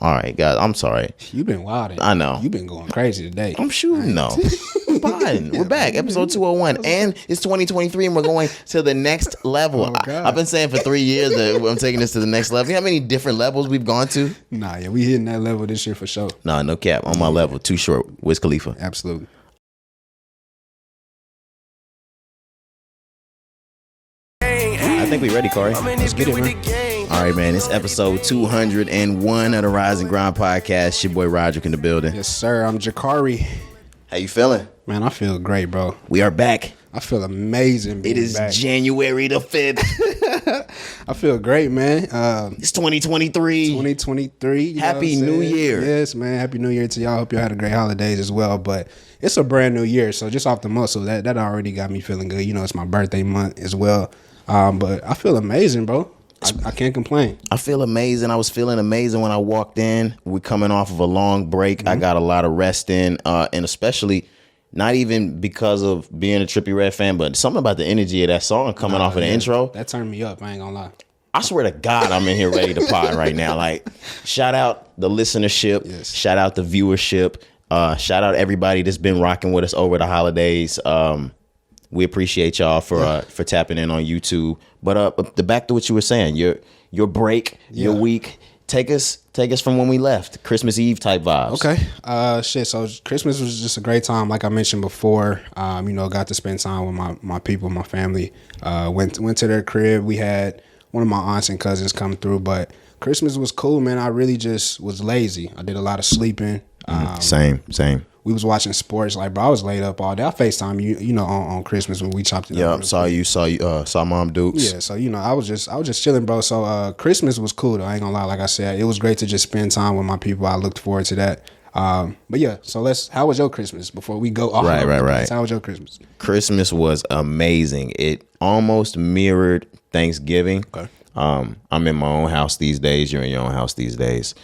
All right, guys. I'm sorry. You've been wilding. I know. You've been going crazy today. I'm shooting though. I'm fine. We're back. Episode 201. And it's 2023 and we're going to the next level. I've been saying for 3 years that I'm taking this to the next level. You know how many different levels we've gone to? Nah, yeah, we hitting that level this year for sure. Nah, no cap. On my level. Too short. Wiz Khalifa. Absolutely. I think we ready, Corey. Let's get it, man. All right, man. It's episode 201 of the Rise and Grind podcast. Your boy Roderick in the building. Yes, sir. I'm Jakari. How you feeling? Man, I feel great, bro. We are back. I feel amazing being It is back. January the 5th. I feel great, man. It's 2023. 2023. Happy New Year. Yes, man. Happy New Year to y'all. Hope y'all had a great holidays as well. But it's a brand new year, so just off the muscle, that already got me feeling good. You know, it's my birthday month as well. But I feel amazing, bro. I can't complain. I feel amazing. I was feeling amazing when I walked in. We're coming off of a long break. I got a lot of rest in, and especially not even because of being a Trippie Redd fan, but something about the energy of that song coming off of the intro. That turned me up. I ain't gonna lie. I swear to God, I'm in here ready to pod right now. Like, shout out the listenership. Yes. Shout out the viewership. Shout out everybody that's been rocking with us over the holidays. We appreciate y'all for tapping in on YouTube. But back to what you were saying, your break, your week. Take us from when we left. Christmas Eve type vibes. Okay. So Christmas was just a great time. Like I mentioned before, got to spend time with my people, my family. Went to their crib. We had one of my aunts and cousins come through, but Christmas was cool, man. I really just was lazy. I did a lot of sleeping. Same. We was watching sports. Like, bro, I was laid up all day. I FaceTime you on Christmas when we chopped it up. Yeah, saw Mom Dukes. Yeah, so I was just chilling, bro. So Christmas was cool though. I ain't gonna lie. Like I said, it was great to just spend time with my people. I looked forward to that. But yeah, so how was your Christmas before we go off? Right. How was your Christmas? Christmas was amazing. It almost mirrored Thanksgiving. Okay. I'm in my own house these days. You're in your own house these days.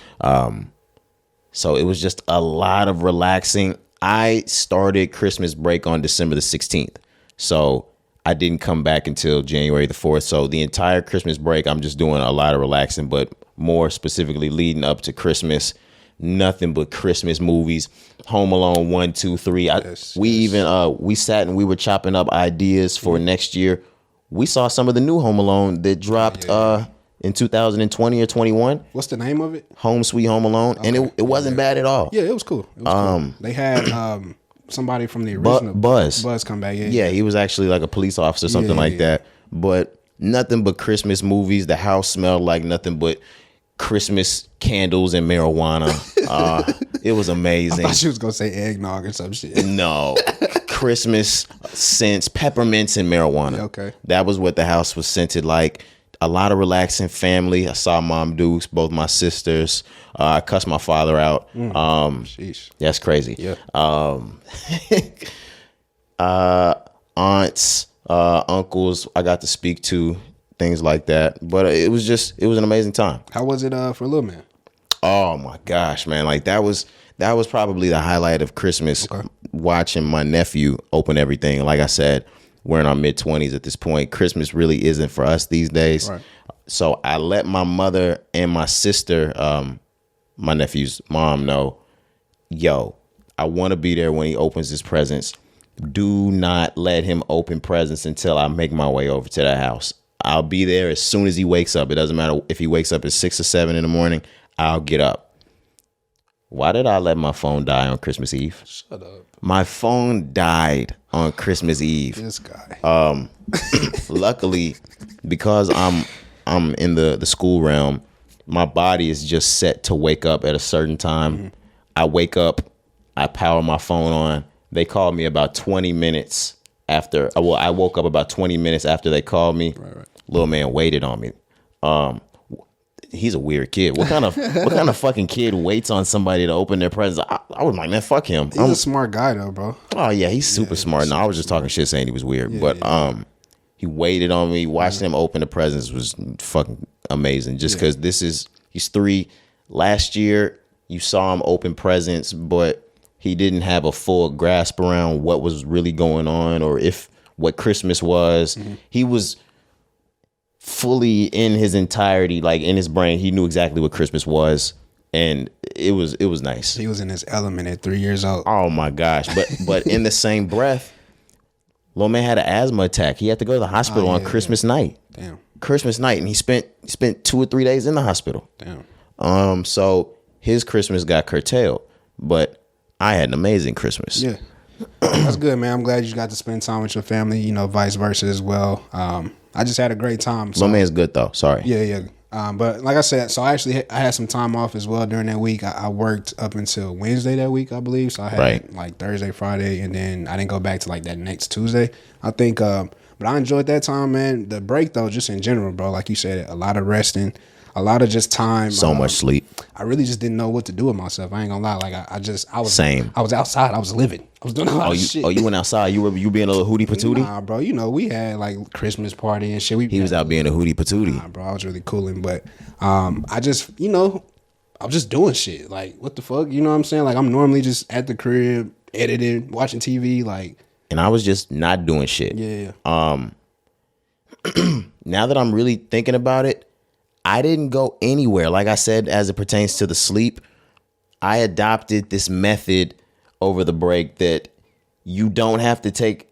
So it was just a lot of relaxing. I started Christmas break on December the 16th. So I didn't come back until January the 4th. So the entire Christmas break, I'm just doing a lot of relaxing, but more specifically leading up to Christmas, nothing but Christmas movies. Home Alone 1, 2, 3. We sat and we were chopping up ideas for next year. We saw some of the new Home Alone that dropped in 2020 or 21. What's the name of it? Home Sweet Home Alone. Okay. And it wasn't bad at all. Yeah, it was cool. Cool. They had somebody from the original Buzz come back. Yeah, he was actually like a police officer, something like that. But nothing but Christmas movies. The house smelled like nothing but Christmas candles and marijuana. It was amazing. I thought she was gonna say eggnog or some shit. No. Christmas scents, peppermints and marijuana. Okay. That was what the house was scented like. A lot of relaxing family. I saw Mom Dukes, both my sisters. I cussed my father out. Sheesh. That's crazy. Yeah. Aunts, uncles, I got to speak to, things like that. But it was an amazing time. How was it for Lil Man? Oh my gosh, man! Like that was probably the highlight of Christmas. Okay. Watching my nephew open everything. Like I said, we're in our mid-20s at this point. Christmas really isn't for us these days. Right. So I let my mother and my sister, my nephew's mom, know, yo, I want to be there when he opens his presents. Do not let him open presents until I make my way over to the house. I'll be there as soon as he wakes up. It doesn't matter if he wakes up at 6 or 7 in the morning. I'll get up. Why did I let my phone die on Christmas Eve? Shut up. My phone died on Christmas Eve. This guy. Luckily, because I'm in the school realm, my body is just set to wake up at a certain time. Mm-hmm. I wake up, I power my phone on. They called me about 20 minutes after. Well, I woke up about 20 minutes after they called me. Right. Little man waited on me. He's a weird kid. What kind of fucking kid waits on somebody to open their presents? I was like, man, fuck him. He's a smart guy though, bro. Oh yeah, he's super smart. No, I was just talking shit saying he was weird, he waited on me. Watching him open the presents was fucking amazing. Just because he's 3. Last year you saw him open presents, but he didn't have a full grasp around what was really going on or what Christmas was. Mm-hmm. He was fully in his entirety, like in his brain, he knew exactly what Christmas was. and it was nice. He was in his element at 3 years old. Oh my gosh! But in the same breath, little man had an asthma attack. He had to go to the hospital on Christmas night. Damn. Christmas night, and he spent 2 or 3 days in the hospital. Damn. So his Christmas got curtailed, but I had an amazing Christmas. Yeah. That's good, man. I'm glad you got to spend time with your family, you know, vice versa as well. I just had a great time. So. My man's good though. Sorry. Yeah. But like I said, so I had some time off as well during that week. I worked up until Wednesday that week, I believe. So I had like Thursday, Friday, and then I didn't go back to like that next Tuesday. I think, but I enjoyed that time, man. The break though, just in general, bro. Like you said, a lot of resting, a lot of just time. So much sleep. I really just didn't know what to do with myself. I ain't gonna lie. Like I was same. I was outside. I was living. I was doing a lot of shit. Oh, you went outside. You being a little hootie patootie? Nah, bro. You know we had like Christmas party and shit. He was out being a hootie patootie. Nah, bro. I was really cooling, but I just I was just doing shit. Like what the fuck? You know what I'm saying? Like I'm normally just at the crib editing, watching TV, like. And I was just not doing shit. Yeah. Now that I'm really thinking about it, I didn't go anywhere. Like I said, as it pertains to the sleep, I adopted this method over the break that you don't have to take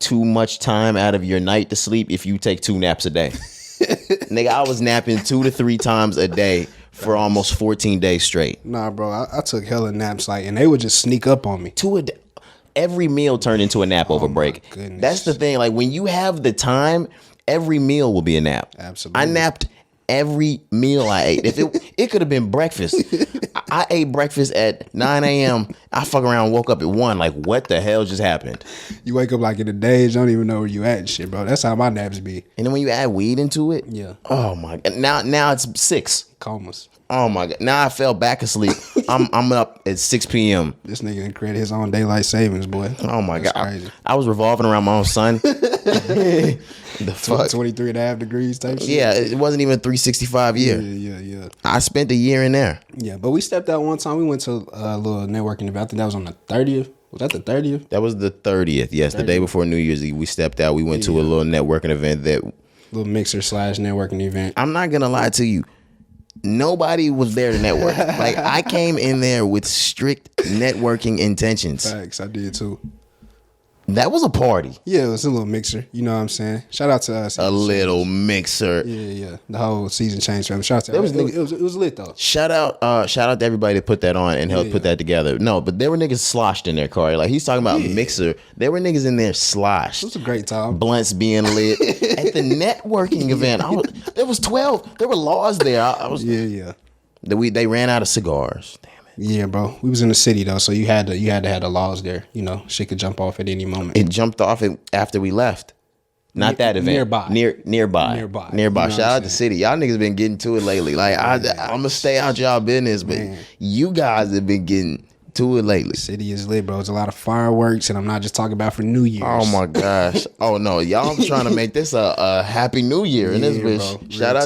too much time out of your night to sleep if you take 2 naps a day. Nigga, I was napping 2 to 3 times a day for almost 14 days straight. Nah, bro, I took hella naps, like, and they would just sneak up on me. 2 a day. Every meal turned into a nap over break. Goodness. That's the thing. Like when you have the time, every meal will be a nap. Absolutely. I napped every meal I ate. If it could have been breakfast. I ate breakfast at 9 a.m. I fuck around, woke up at 1. Like, what the hell just happened? You wake up like in the days, you don't even know where you at and shit, bro. That's how my naps be. And then when you add weed into it, yeah. Oh my god. Now it's 6. Comas. Oh my god. Now I fell back asleep. I'm up at 6 p.m. This nigga done created his own daylight savings, boy. Oh my That's god. crazy. I was revolving around my own son. The fuck? 23 and a half degrees type shit. Yeah, it wasn't even 365 year. Yeah. I spent a year in there. Yeah, but we stepped out one time. We went to a little networking event. I think that was on the 30th. Was that the 30th? That was the 30th. Yes, 30th. The day before New Year's Eve. We stepped out. We went to a little networking event that... Little mixer / networking event. I'm not going to lie to you. Nobody was there to network. Like, I came in there with strict networking intentions. Facts, I did too. That was a party. Yeah, it was a little mixer. You know what I'm saying? Shout out to us. A little mixer. Yeah. The whole season change family. Shout out to us. It was lit though. Shout out to everybody that put that on and helped put that together. No, but there were niggas sloshed in there, Cari. Like he's talking about mixer. There were niggas in there sloshed. It was a great time. Blunts being lit. At the networking event, there was 12. There were laws there. Yeah. They ran out of cigars. Damn it. Yeah, bro. We was in the city though, so you had to have the laws there. You know, shit could jump off at any moment. It jumped off after we left. Not that event. Nearby. Shout out the city. Y'all niggas been getting to it lately. Like I'm gonna stay out y'all business, but you guys have been getting to it lately. The city is lit, bro. It's a lot of fireworks, and I'm not just talking about for New Year's. Oh my gosh. Oh no, y'all trying to make this a happy New Year in this bitch. Shout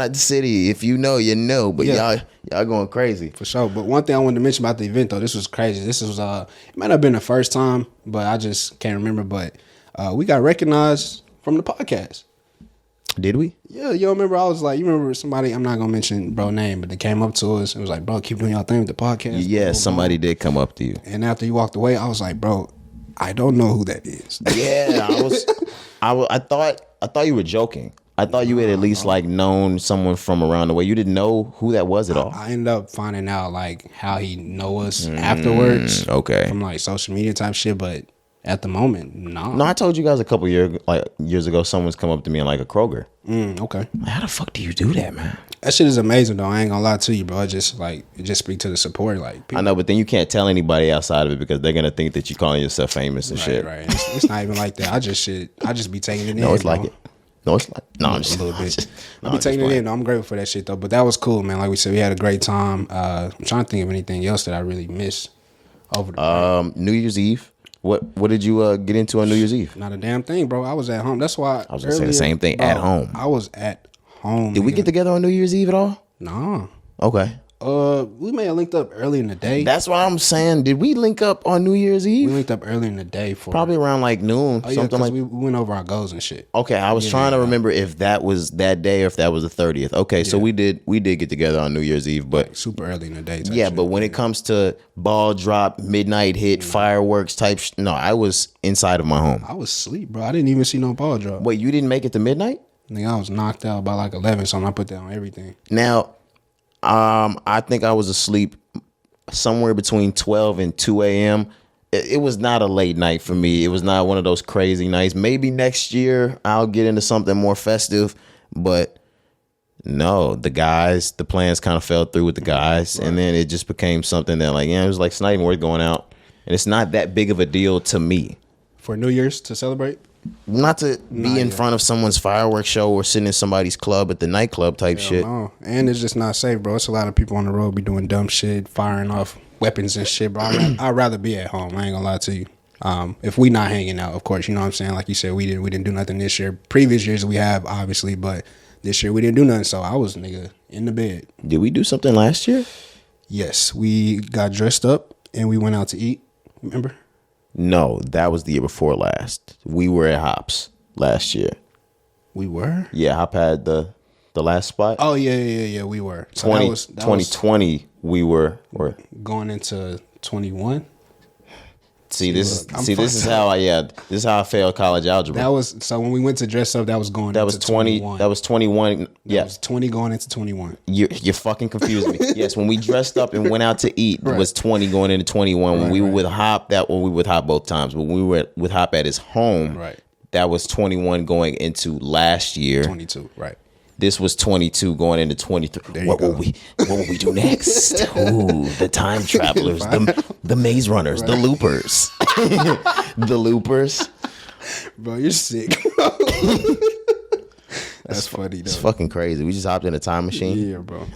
out the city. If you know, you know. But y'all going crazy for sure. But one thing I wanted to mention about the event though, this was crazy. This was it might not have been the first time, but I just can't remember. But we got recognized from the podcast. Did we? Yeah, you remember? I was like, you remember somebody? I'm not gonna mention bro name, but they came up to us and was like, "Bro, keep doing y'all thing with the podcast." Yeah, somebody did come up to you. And after you walked away, I was like, "Bro, I don't know who that is." Yeah, I thought you were joking. I thought you had at least like known someone from around the way. You didn't know who that was at all. I ended up finding out like how he know us afterwards. Okay, from like social media type shit, but. At the moment, no. No, I told you guys a couple years ago, someone's come up to me in like a Kroger. Okay. How the fuck do you do that, man? That shit is amazing, though. I ain't gonna lie to you, bro. It just speak to the support, like. People. I know, but then you can't tell anybody outside of it because they're gonna think that you're calling yourself famous and shit. Right. It's not even like that. I just be taking it in. No, it's like it. No, it's like I'm just a little bit. I be taking it in. I'm grateful for that shit though. But that was cool, man. Like we said, we had a great time. I'm trying to think of anything else that I really missed over the break. New Year's Eve. What did you get into on New Year's Eve? Not a damn thing, bro. I was at home. That's why I was gonna say the same thing. Bro, at home. I was at home. Did we get together on New Year's Eve at all? Nah. Okay. We may have linked up early in the day. That's what I'm saying. Did we link up on New Year's Eve? We linked up early in the day for probably around like noon, something like. We went over our goals and shit. Okay, I was trying to remember if that was that day or if that was the 30th. Okay, so we did get together on New Year's Eve, but like super early in the day. Yeah, but when it comes to ball drop, midnight hit, fireworks type, no, I was inside of my home. I was asleep, bro. I didn't even see no ball drop. Wait, you didn't make it to midnight? Nigga, I was knocked out by like 11, so I put that on everything. Now, I think I was asleep somewhere between 12 and 2 a.m. It was not a late night for me. It was not one of those crazy nights. Maybe next year I'll get into something more festive, but no, the plans kind of fell through with the guys, right. And then it just became something that it was like it's not even worth going out, and it's not that big of a deal to me. For New Year's to celebrate? Not to be in front of someone's fireworks show or sitting in somebody's club at the nightclub type shit. No. And it's just not safe, bro. It's a lot of people on the road be doing dumb shit, firing off weapons and shit, bro. I'd rather be at home. I ain't gonna lie to you. If we not hanging out, of course, you know what I'm saying? Like you said, we didn't do nothing this year. Previous years we have, obviously, but this year we didn't do nothing. So I was, in the bed. Did we do something last year? Yes. We got dressed up and we went out to eat. Remember? No, that was the year before last. We were at Hops last year. We were? Yeah, Hop had the last spot. Oh, yeah, we were. So 2020, we were going into 21. This is how I failed college algebra. That was so when we went to dress up, that was 20. 21. That was 21. Yeah, that was 20 going into 21. You fucking confused me. Yes, when we dressed up and went out to eat, it was 20 going into 21. When we were with Hop, we were with Hop both times. But when we were with Hop at his home, right, that was 21 going into last year. 22, right. This was 22 going into 23. What will we do next? Ooh, the time travelers, the maze runners, the loopers. The loopers. Bro, you're sick. That's funny, though. It's fucking crazy. We just hopped in a time machine. Yeah, bro.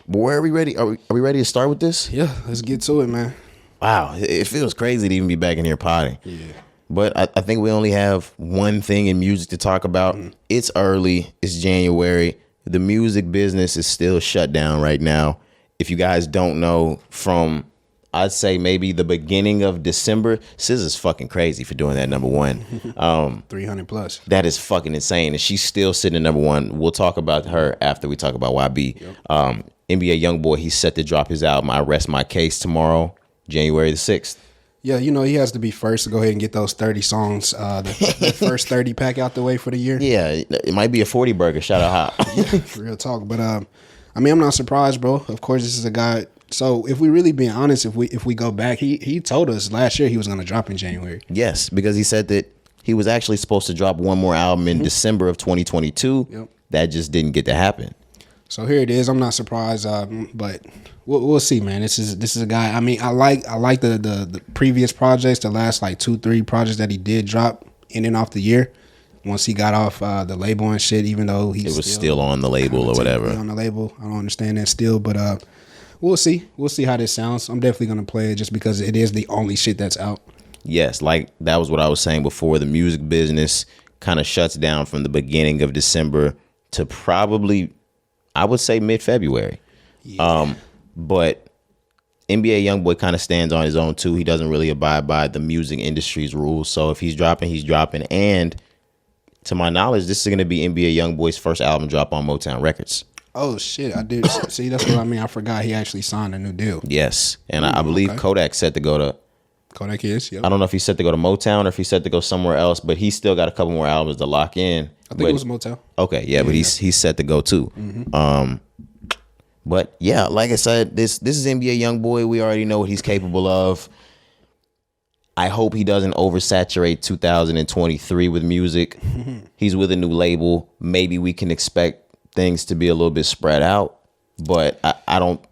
But where are we ready? Are we ready to start with this? Yeah, let's get to it, man. Wow, it feels crazy to even be back in here potting. Yeah. But I think we only have one thing in music to talk about. It's early. It's January. The music business is still shut down right now. If you guys don't know, from I'd say maybe the beginning of December, SZA's fucking crazy for doing that, number one. 300 plus. That is fucking insane. And she's still sitting at number one. We'll talk about her after we talk about YB. Yep. NBA Youngboy, he's set to drop his album, I Rest My Case, tomorrow, January the 6th. Yeah, he has to be first to go ahead and get those 30 songs, the first 30 pack out the way for the year. Yeah, it might be a 40 burger. Shout out Hop. Yeah, real talk. But I'm not surprised, bro. Of course, this is a guy. So if we really being honest, if we go back, he told us last year he was going to drop in January. Yes, because he said that he was actually supposed to drop one more album in December of 2022. Yep. That just didn't get to happen. So here it is. I'm not surprised, but we'll see, man. This is a guy. I mean, I like the previous projects, the last like 2-3 projects that he did drop in and off the year. Once he got off the label and shit, even though it was still on the label or whatever. On the label, I don't understand that still, but we'll see. We'll see how this sounds. I'm definitely gonna play it just because it is the only shit that's out. Yes, like that was what I was saying before. The music business kind of shuts down from the beginning of December to probably, I would say, mid-February. Yeah. But NBA Youngboy kind of stands on his own too. He doesn't really abide by the music industry's rules. So if he's dropping, he's dropping. And to my knowledge, this is going to be NBA Youngboy's first album drop on Motown Records. Oh shit! I did see. That's what I mean. I forgot he actually signed a new deal. Yes, and I believe Kodak's set to go to. Kodak is. Yep. I don't know if he's set to go to Motown or if he's set to go somewhere else, but he's still got a couple more albums to lock in. I think it was Motown. Okay, yeah, but he's set to go too. Mm-hmm. But yeah, like I said, this is NBA Youngboy. We already know what he's capable of. I hope he doesn't oversaturate 2023 with music. He's with a new label. Maybe we can expect things to be a little bit spread out, but I don't.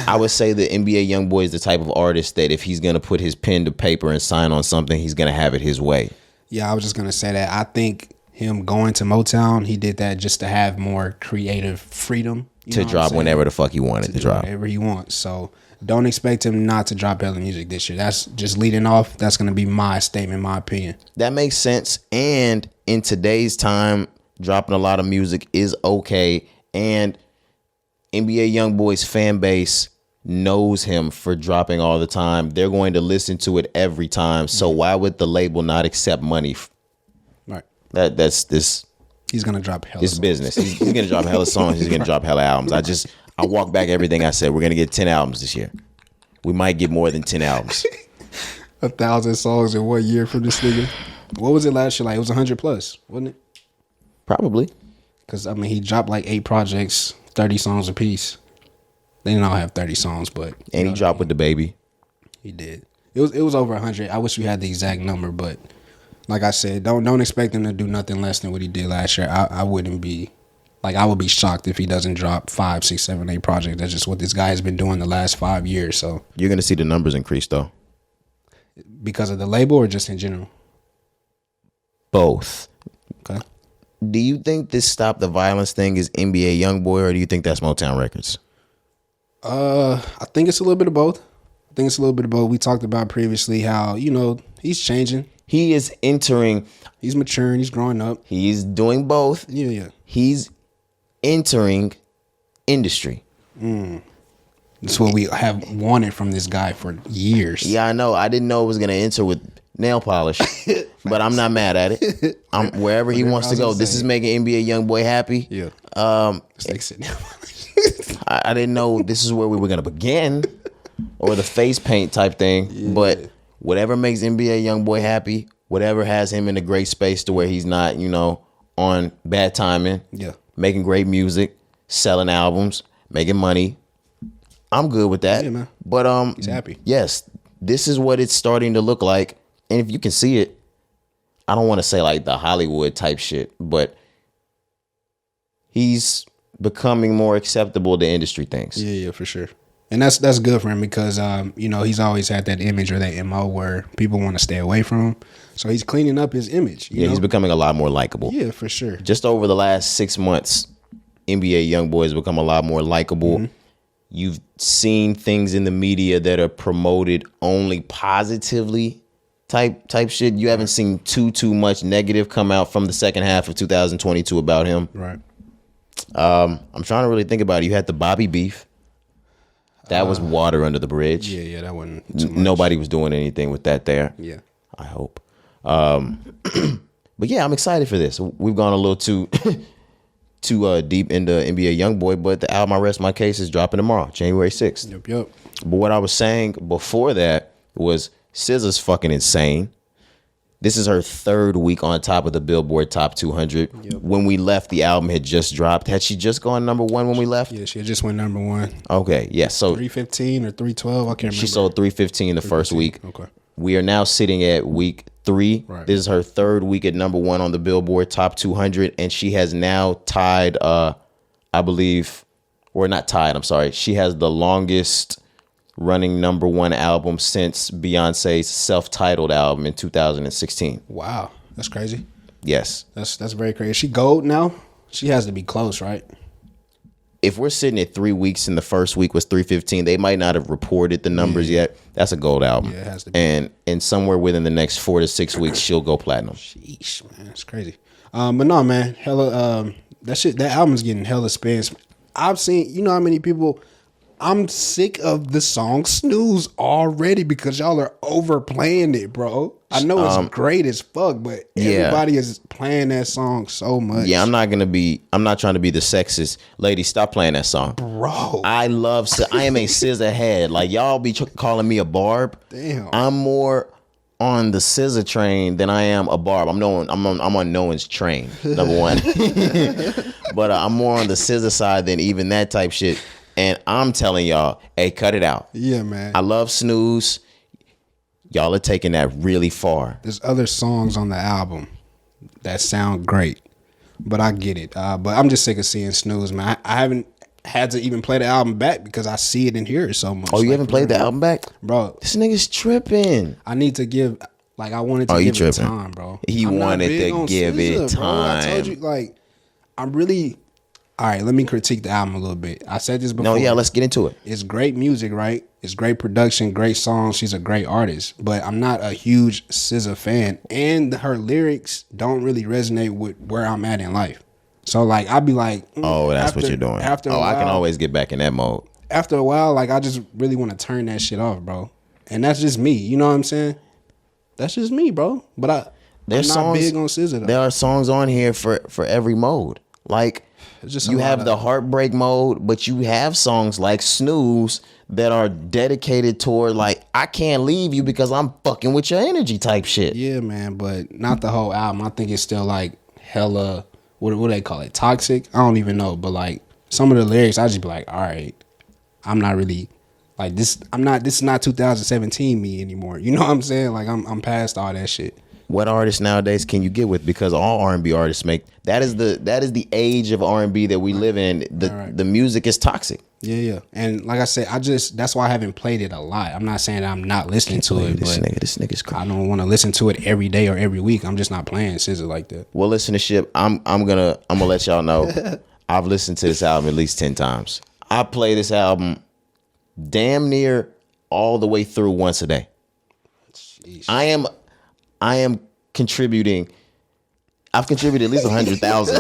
I would say that NBA Youngboy is the type of artist that if he's gonna put his pen to paper and sign on something, he's gonna have it his way. Yeah, I was just gonna say that. I think him going to Motown, he did that just to have more creative freedom to drop whenever the fuck he wanted to drop, whatever he wants. So don't expect him not to drop hella music this year. That's just leading off. That's gonna be my statement, my opinion. That makes sense. And in today's time, dropping a lot of music is okay. And NBA Youngboy's fan base knows him for dropping all the time. They're going to listen to it every time. So why would the label not accept money? Right. That's this. He's gonna drop hella It's songs. business. He's gonna drop hella songs. He's gonna drop hella albums. I walk back everything I said. We're gonna get 10 albums this year. We might get more than 10 albums. 1,000 songs in 1 year from this nigga. What was it last year? Like it was 100 plus, wasn't it? Probably. Because I mean, he dropped like 8 projects, 30 songs a piece. They didn't all have 30 songs, but And he dropped with the baby. he did. It was over 100. I wish we had the exact number, but like I said, don't expect him to do nothing less than what he did last year. I wouldn't be like, I would be shocked if he doesn't drop 5, 6, 7, 8 projects. That's just what this guy has been doing the last 5 years. So You're gonna see the numbers increase though. because of the label or just in general? Both. Okay. Do you think this Stop the Violence thing is NBA Youngboy, or do you think that's Motown Records? I think it's a little bit of both. We talked about previously how, he's changing. He is entering. He's maturing. He's growing up. He's doing both. Yeah. He's entering industry. That's what we have wanted from this guy for years. Yeah, I know. I didn't know it was gonna enter with nail polish, but I'm not mad at it. I'm wherever he wants to go. This is making NBA Youngboy happy. Yeah. It's like sitting down. I didn't know this is where we were gonna begin, or the face paint type thing. Yeah. But whatever makes NBA Youngboy happy, whatever has him in a great space to where he's not, on bad timing. Yeah. Making great music, selling albums, making money. I'm good with that. Yeah, man. But he's happy. Yes, this is what it's starting to look like. And if you can see it, I don't want to say like the Hollywood type shit, but he's becoming more acceptable to industry things. Yeah, for sure. And that's good for him because he's always had that image or that MO where people want to stay away from him. So he's cleaning up his image. You know? He's becoming a lot more likable. Yeah, for sure. Just over the last 6 months, NBA Youngboy has become a lot more likable. Mm-hmm. You've seen things in the media that are promoted only positively type shit. You haven't seen too much negative come out from the second half of 2022 about him. Right. I'm trying to really think about it. You had the Bobby beef. That was water under the bridge. Yeah, that wasn't too much. Nobody was doing anything with that there. Yeah. I hope. But yeah, I'm excited for this. We've gone a little too deep into NBA Youngboy, but the album I Rest My Case is dropping tomorrow, January 6th. Yep. But what I was saying before that was SZA's fucking insane. This is her third week on top of the Billboard Top 200. Yep. When we left, the album had just dropped. Had she just gone number one when we left? Yeah, she had just went number one. Okay, yeah. So 315 or 312, I can't remember. She sold 315 the first week. Okay. We are now sitting at week 3. Right. This is her third week at number one on the Billboard Top 200, and she has now tied, I believe, or not tied, I'm sorry. She has the longest running number one album since Beyonce's self-titled album in 2016. Wow, that's crazy. Yes. That's very crazy. Is she gold now? She has to be close, right? If we're sitting at 3 weeks and the first week was 315, they might not have reported the numbers yet. That's a gold album. Yeah, it has to be. And somewhere within the next 4 to 6 weeks, she'll go platinum. Sheesh, man, that's crazy. But no, man, hella, that album's getting hella spins. I've seen, you know how many people. I'm sick of the song Snooze already because y'all are overplaying it, bro. I know it's great as fuck, but everybody is playing that song so much. Yeah, I'm not trying to be the sexist. Lady, stop playing that song. Bro. I am a SZA head. Like, y'all be calling me a Barb. Damn. I'm more on the SZA train than I am a Barb. I'm on No One's train, number one. But I'm more on the SZA side than even that type shit. And I'm telling y'all, hey, cut it out. Yeah, man. I love Snooze. Y'all are taking that really far. There's other songs on the album that sound great, but I get it. But I'm just sick of seeing Snooze, man. I haven't had to even play the album back because I see it and hear it so much. Oh, you haven't played the album back? Bro. This nigga's tripping. I need to give, I wanted to give it time, bro. He wanted to give it time. Bro. I told you, I'm really... All right, let me critique the album a little bit. I said this before. No, yeah, let's get into it. It's great music, right? It's great production, great songs. She's a great artist, but I'm not a huge SZA fan, and her lyrics don't really resonate with where I'm at in life. So like I'd be like, oh, that's what you're doing. After a while, I can always get back in that mode. After a while, like I just really want to turn that shit off, bro. And that's just me. You know what I'm saying? That's just me, bro. But I'm not big on SZA though. There are songs on here for every mode. Like you have the heartbreak mode, but you have songs like Snooze that are dedicated toward like I can't leave you because I'm fucking with your energy type shit. Yeah, man, but not the whole album. I think it's still like hella what do they call it? Toxic? I don't even know, but like some of the lyrics I just be like, all right, I'm not really like this. This is not 2017 me anymore. You know what I'm saying? Like I'm past all that shit. What artists nowadays can you get with? Because all R&B artists make that is the age of R&B that we live in. The music is toxic. Yeah. And like I said, that's why I haven't played it a lot. I'm not saying that I'm not listening to it. This nigga's crazy. I don't want to listen to it every day or every week. I'm just not playing SZA like that. Well, listenership, I'm gonna let y'all know. I've listened to this album at least 10 times. I play this album damn near all the way through once a day. Jeez. I am contributing. I've contributed at least 100,000.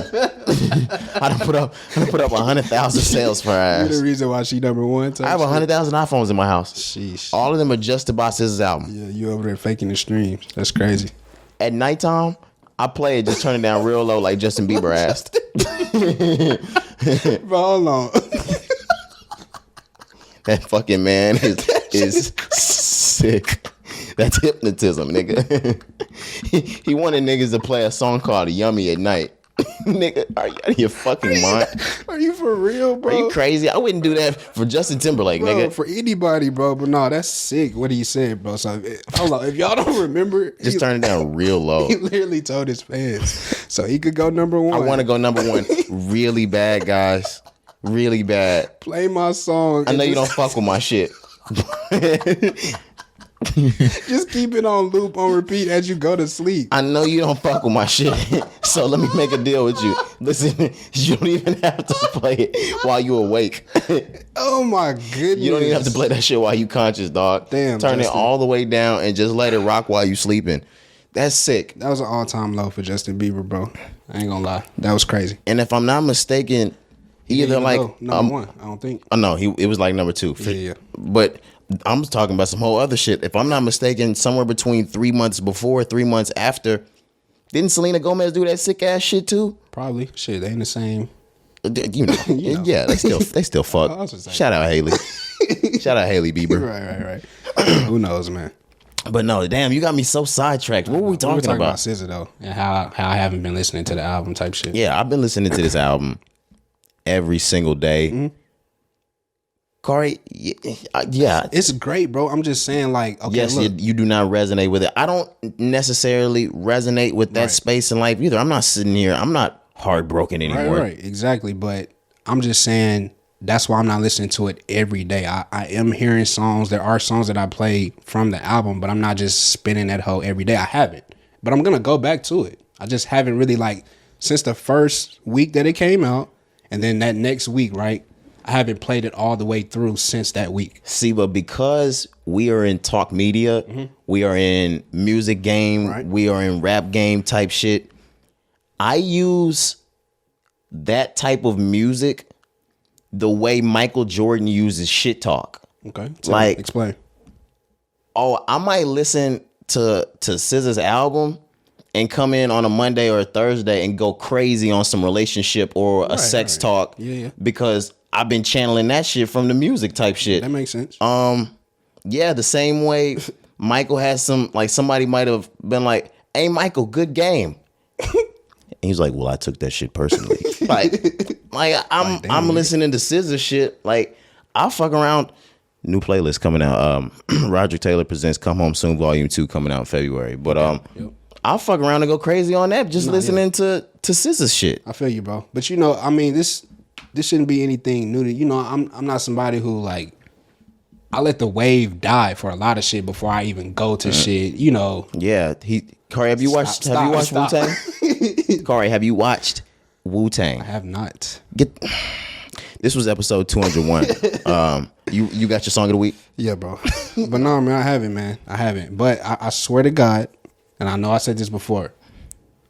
I done put up 100,000 sales for her ass. You're the reason why she number one. I have 100,000 iPhones in my house. Sheesh. All of them are just to buy SZA's album. Yeah, you over there faking the streams. That's crazy. At nighttime, I play it, just turn it down real low like Justin Bieber asked. Bro, hold on. That fucking man is sick. That's hypnotism, nigga. He wanted niggas to play a song called Yummy at night. Nigga, are you out of your fucking mind? Are you for real, bro? Are you crazy? I wouldn't do that for Justin Timberlake, bro, nigga. For anybody, bro. But no, that's sick what he said, bro. So hold on. If y'all don't remember, just turn it down real low. He literally told his fans so he could go number one. I want to go number one really bad, guys. Really bad. Play my song. I know you don't fuck with my shit. Just keep it on loop, on repeat as you go to sleep. I know you don't fuck with my shit, so let me make a deal with you. Listen, you don't even have to play it while you awake. Oh my goodness. You don't even have to play that shit while you conscious, dog. Damn. Turn Justin. It all the way down and just let it rock while you sleeping. That's sick. That was an all-time low for Justin Bieber, bro. I ain't gonna lie. That was crazy. And if I'm not mistaken, either like number one, I don't think. Oh no, it was like number two. Yeah. But I'm talking about some whole other shit. If I'm not mistaken, somewhere between 3 months before, 3 months after, didn't Selena Gomez do that sick ass shit too? Probably. Shit, they in the same. You know. Yeah, they still fuck. Shout out Haley. Shout out Haley Bieber. Right. Who knows, man. But no, damn, you got me so sidetracked. What were we talking about? About SZA though, and how I haven't been listening to the album type shit. Yeah, I've been listening to this album every single day. Mm-hmm. Cari, yeah, it's great, bro. I'm just saying, like, okay, yes, you do not resonate with it. I don't necessarily resonate with that space in life either. I'm not sitting here. I'm not heartbroken anymore. Right, exactly. But I'm just saying that's why I'm not listening to it every day. I am hearing songs. There are songs that I play from the album, but I'm not just spinning that hoe every day. I haven't, but I'm gonna go back to it. I just haven't really since the first week that it came out, and then that next week, right? I haven't played it all the way through since that week. See, but because we are in talk media, we are in music game, we are in rap game type shit, I use that type of music the way Michael Jordan uses shit talk. Okay. Explain. Oh, I might listen to SZA's album and come in on a Monday or a Thursday and go crazy on some relationship or a sex talk. Yeah. Because I've been channeling that shit from the music type shit. That makes sense. Yeah, the same way Michael has somebody might have been like, "Hey, Michael, good game." And he's like, "Well, I took that shit personally." I'm listening to SZA shit. Like, I'll fuck around. New playlist coming out. Roderick Taylor presents "Come Home Soon" Volume 2 coming out in February. But I'll fuck around and go crazy on that just listening to SZA shit. I feel you, bro. But I mean, this shouldn't be anything new to I'm not somebody who I let the wave die for a lot of shit before I even go to shit. Yeah, Cari, have you watched Wu-Tang? Cari, have you watched Wu-Tang? I have not. This was episode 201. You got your song of the week? Yeah, bro. But no, man, I haven't, man. I haven't. But I swear to God, and I know I said this before,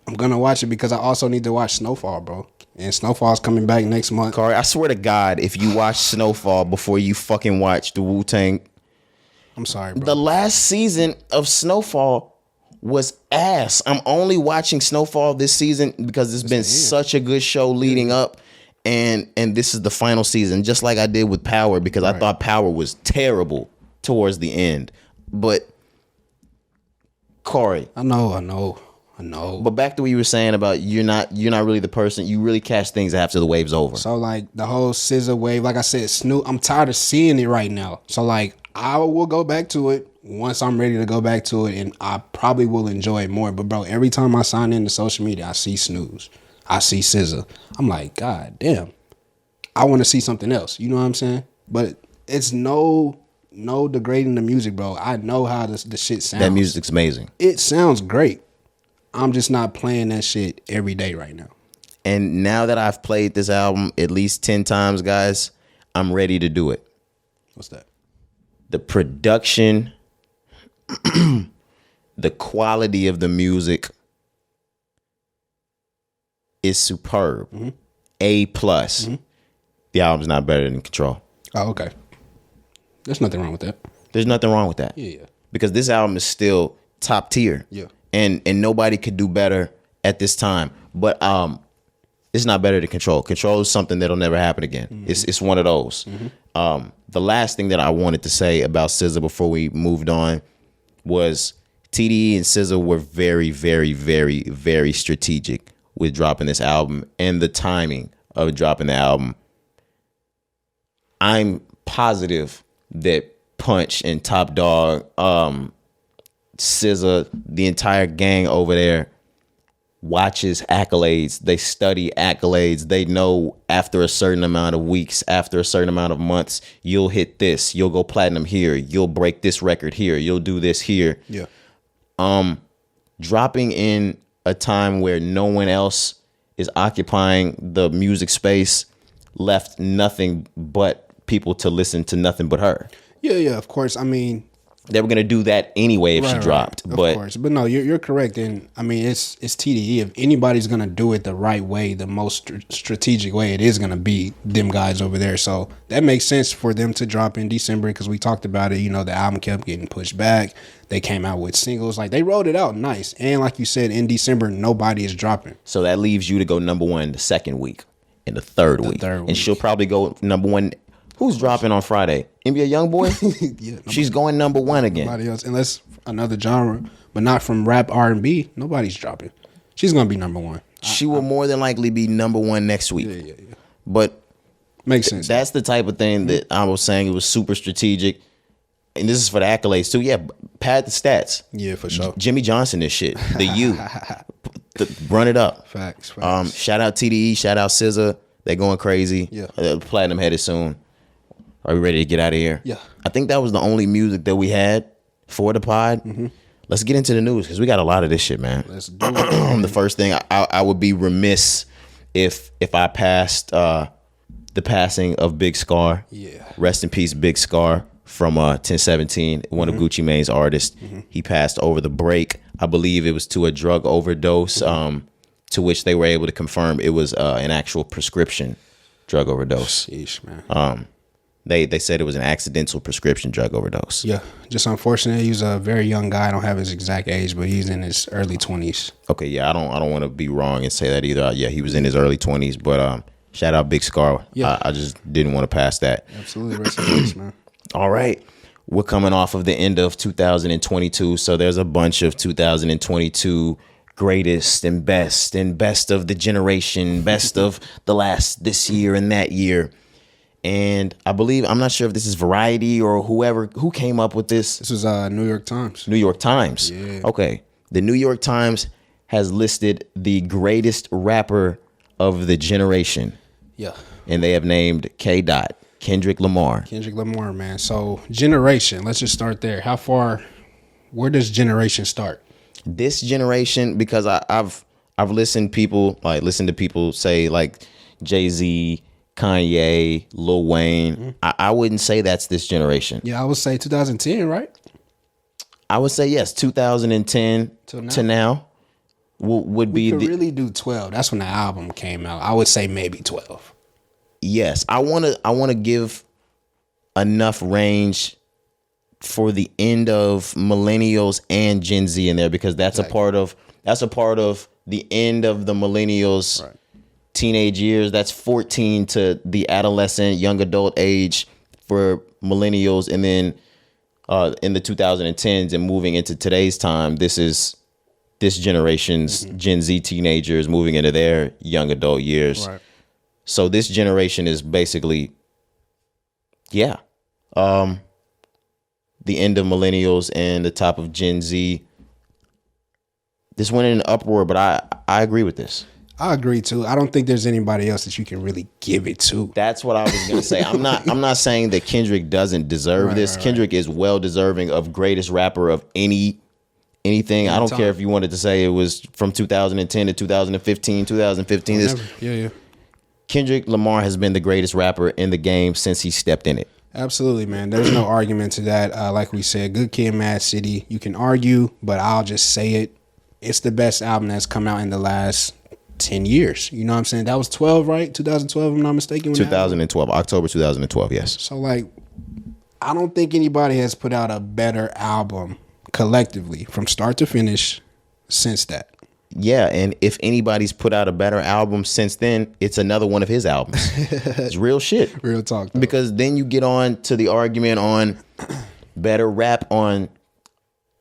I'm gonna watch it because I also need to watch Snowfall, bro. And Snowfall's coming back next month. Cari, I swear to God, if you watch Snowfall before you fucking watch the Wu-Tang, I'm sorry, bro. the last season of Snowfall was ass. I'm only watching Snowfall this season because it's been such a good show leading up. And this is the final season, just like I did with Power, because I thought Power was terrible towards the end. But Cari, I know. but back to what you were saying about you're not really the person. You really catch things after the wave's over. So like the whole SZA wave, like I said, Snoop, I'm tired of seeing it right now. So like I will go back to it once I'm ready to go back to it, and I probably will enjoy it more. But bro, every time I sign into social media, I see Snoop, I see SZA. I'm like, God damn, I want to see something else. You know what I'm saying? But it's no degrading the music, bro. I know how the shit sounds. That music's amazing. It sounds great. I'm just not playing that shit every day right now. And now that I've played this album at least 10 times, guys, I'm ready to do it. What's that? The production, the quality of the music is superb. Mm-hmm. A+. Mm-hmm. The album's not better than Control. Oh, okay. There's nothing wrong with that. There's nothing wrong with that. Yeah. Because this album is still top tier. Yeah. And nobody could do better at this time. But it's not better than Control. Control is something that'll never happen again. Mm-hmm. It's one of those. Mm-hmm. The last thing that I wanted to say about SZA before we moved on was TDE and SZA were very, very, very, very strategic with dropping this album and the timing of dropping the album. I'm positive that Punch and Top Dog, SZA, the entire gang over there watches accolades. They study accolades. They know after a certain amount of weeks, after a certain amount of months, you'll hit this. You'll go platinum here. You'll break this record here. You'll do this here. Yeah. Dropping in a time where no one else is occupying the music space left nothing but people to listen to nothing but her. Yeah, of course. I mean, they were gonna do that anyway if she dropped. Of course. But no, you're correct. And I mean, it's TDE. If anybody's gonna do it the right way, the most strategic way, it is gonna be them guys over there. So that makes sense for them to drop in December because we talked about it. You know, the album kept getting pushed back. They came out with singles. Like they rolled it out nice. And like you said, in December, nobody is dropping. So that leaves you to go number one the second week and the third week. And she'll probably go number one. Who's dropping on Friday? NBA Youngboy? Yeah, she's going number one again. Nobody else, unless another genre, but not from rap R&B. Nobody's dropping. She's gonna be number one. She will more than likely be number one next week. Yeah. But makes sense. That's the type of thing that I was saying. It was super strategic, and this is for the accolades too. Yeah, pad the stats. Yeah, for sure. Jimmy Johnson, this shit. The U, run it up. Facts. Shout out TDE. Shout out SZA. They're going crazy. Yeah. Platinum headed soon. Are we ready to get out of here? Yeah. I think that was the only music that we had for the pod. Mm-hmm. Let's get into the news because we got a lot of this shit, man. Let's do it. The first thing, I would be remiss if I passed the passing of Big Scarr. Yeah. Rest in peace, Big Scarr from 1017, one of Gucci Mane's artists. Mm-hmm. He passed over the break. I believe it was to a drug overdose, to which they were able to confirm it was an actual prescription drug overdose. Sheesh, man. They said it was an accidental prescription drug overdose. Yeah, just unfortunate. He's a very young guy. I don't have his exact age, but he's in his early 20s. Okay, yeah, I don't want to be wrong and say that either. Yeah, he was in his early 20s, but shout out Big Scarr. Yeah, I just didn't want to pass that. Absolutely, rest in peace, man. All right, we're coming off of the end of 2022, so there's a bunch of 2022 greatest and best of the generation, best of the last this year and that year. And I believe, I'm not sure if this is Variety or who came up with this. This was New York Times. New York Times. Yeah. Okay. The New York Times has listed the greatest rapper of the generation. Yeah. And they have named Kendrick Lamar. Kendrick Lamar, man. So generation, let's just start there. Where does generation start? This generation, because I've listened to people say like Jay-Z, Kanye, Lil Wayne. Mm-hmm. I wouldn't say that's this generation. Yeah, I would say 2010, right? I would say yes, 2010 to now. would be we could really do 12. That's when the album came out. I would say maybe 12. Yes, I want to give enough range for the end of millennials and Gen Z in there, because that's a part of the end of the millennials teenage years. That's 14 to the adolescent young adult age for millennials, and then in the 2010s and moving into today's time, this is this generation's Gen Z teenagers moving into their young adult years. Right. So this generation is basically, the end of millennials and the top of Gen Z. This went in an uproar, but I agree with this. I agree too. I don't think there's anybody else that you can really give it to. That's what I was gonna say. I'm not saying that Kendrick doesn't deserve this. Kendrick is well deserving of greatest rapper of anything. I don't care if you wanted to say it was from 2010 to 2015, 2015. Yeah. Kendrick Lamar has been the greatest rapper in the game since he stepped in it. Absolutely, man. There's no argument to that. Like we said, Good Kid, Mad City. You can argue, but I'll just say it. It's the best album that's come out in the last 10 years. You know what I'm saying? That was 12, right? 2012, if I'm not mistaken. 2012, October 2012, yes. So, like, I don't think anybody has put out a better album collectively from start to finish since that. Yeah, and if anybody's put out a better album since then, it's another one of his albums. It's real shit. Real talk, though. Because then you get on to the argument on better rap on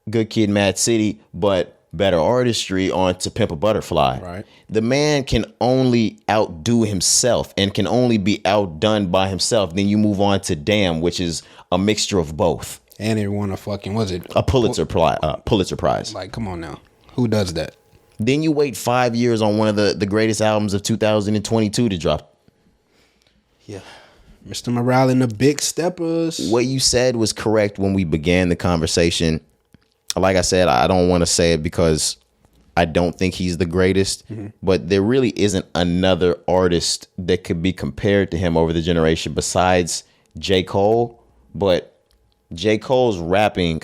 Good Kid, Mad City, but better artistry on To Pimp a Butterfly. Right. The man can only outdo himself and can only be outdone by himself. Then you move on to Damn, which is a mixture of both. And it won a fucking, was it? A Pulitzer Prize. Like, come on now. Who does that? Then you wait 5 years on one of the greatest albums of 2022 to drop. Yeah. Mr. Morale and the Big Steppers. What you said was correct when we began the conversation. Like I said, I don't want to say it because I don't think he's the greatest, but there really isn't another artist that could be compared to him over the generation besides J. Cole. But J. Cole's rapping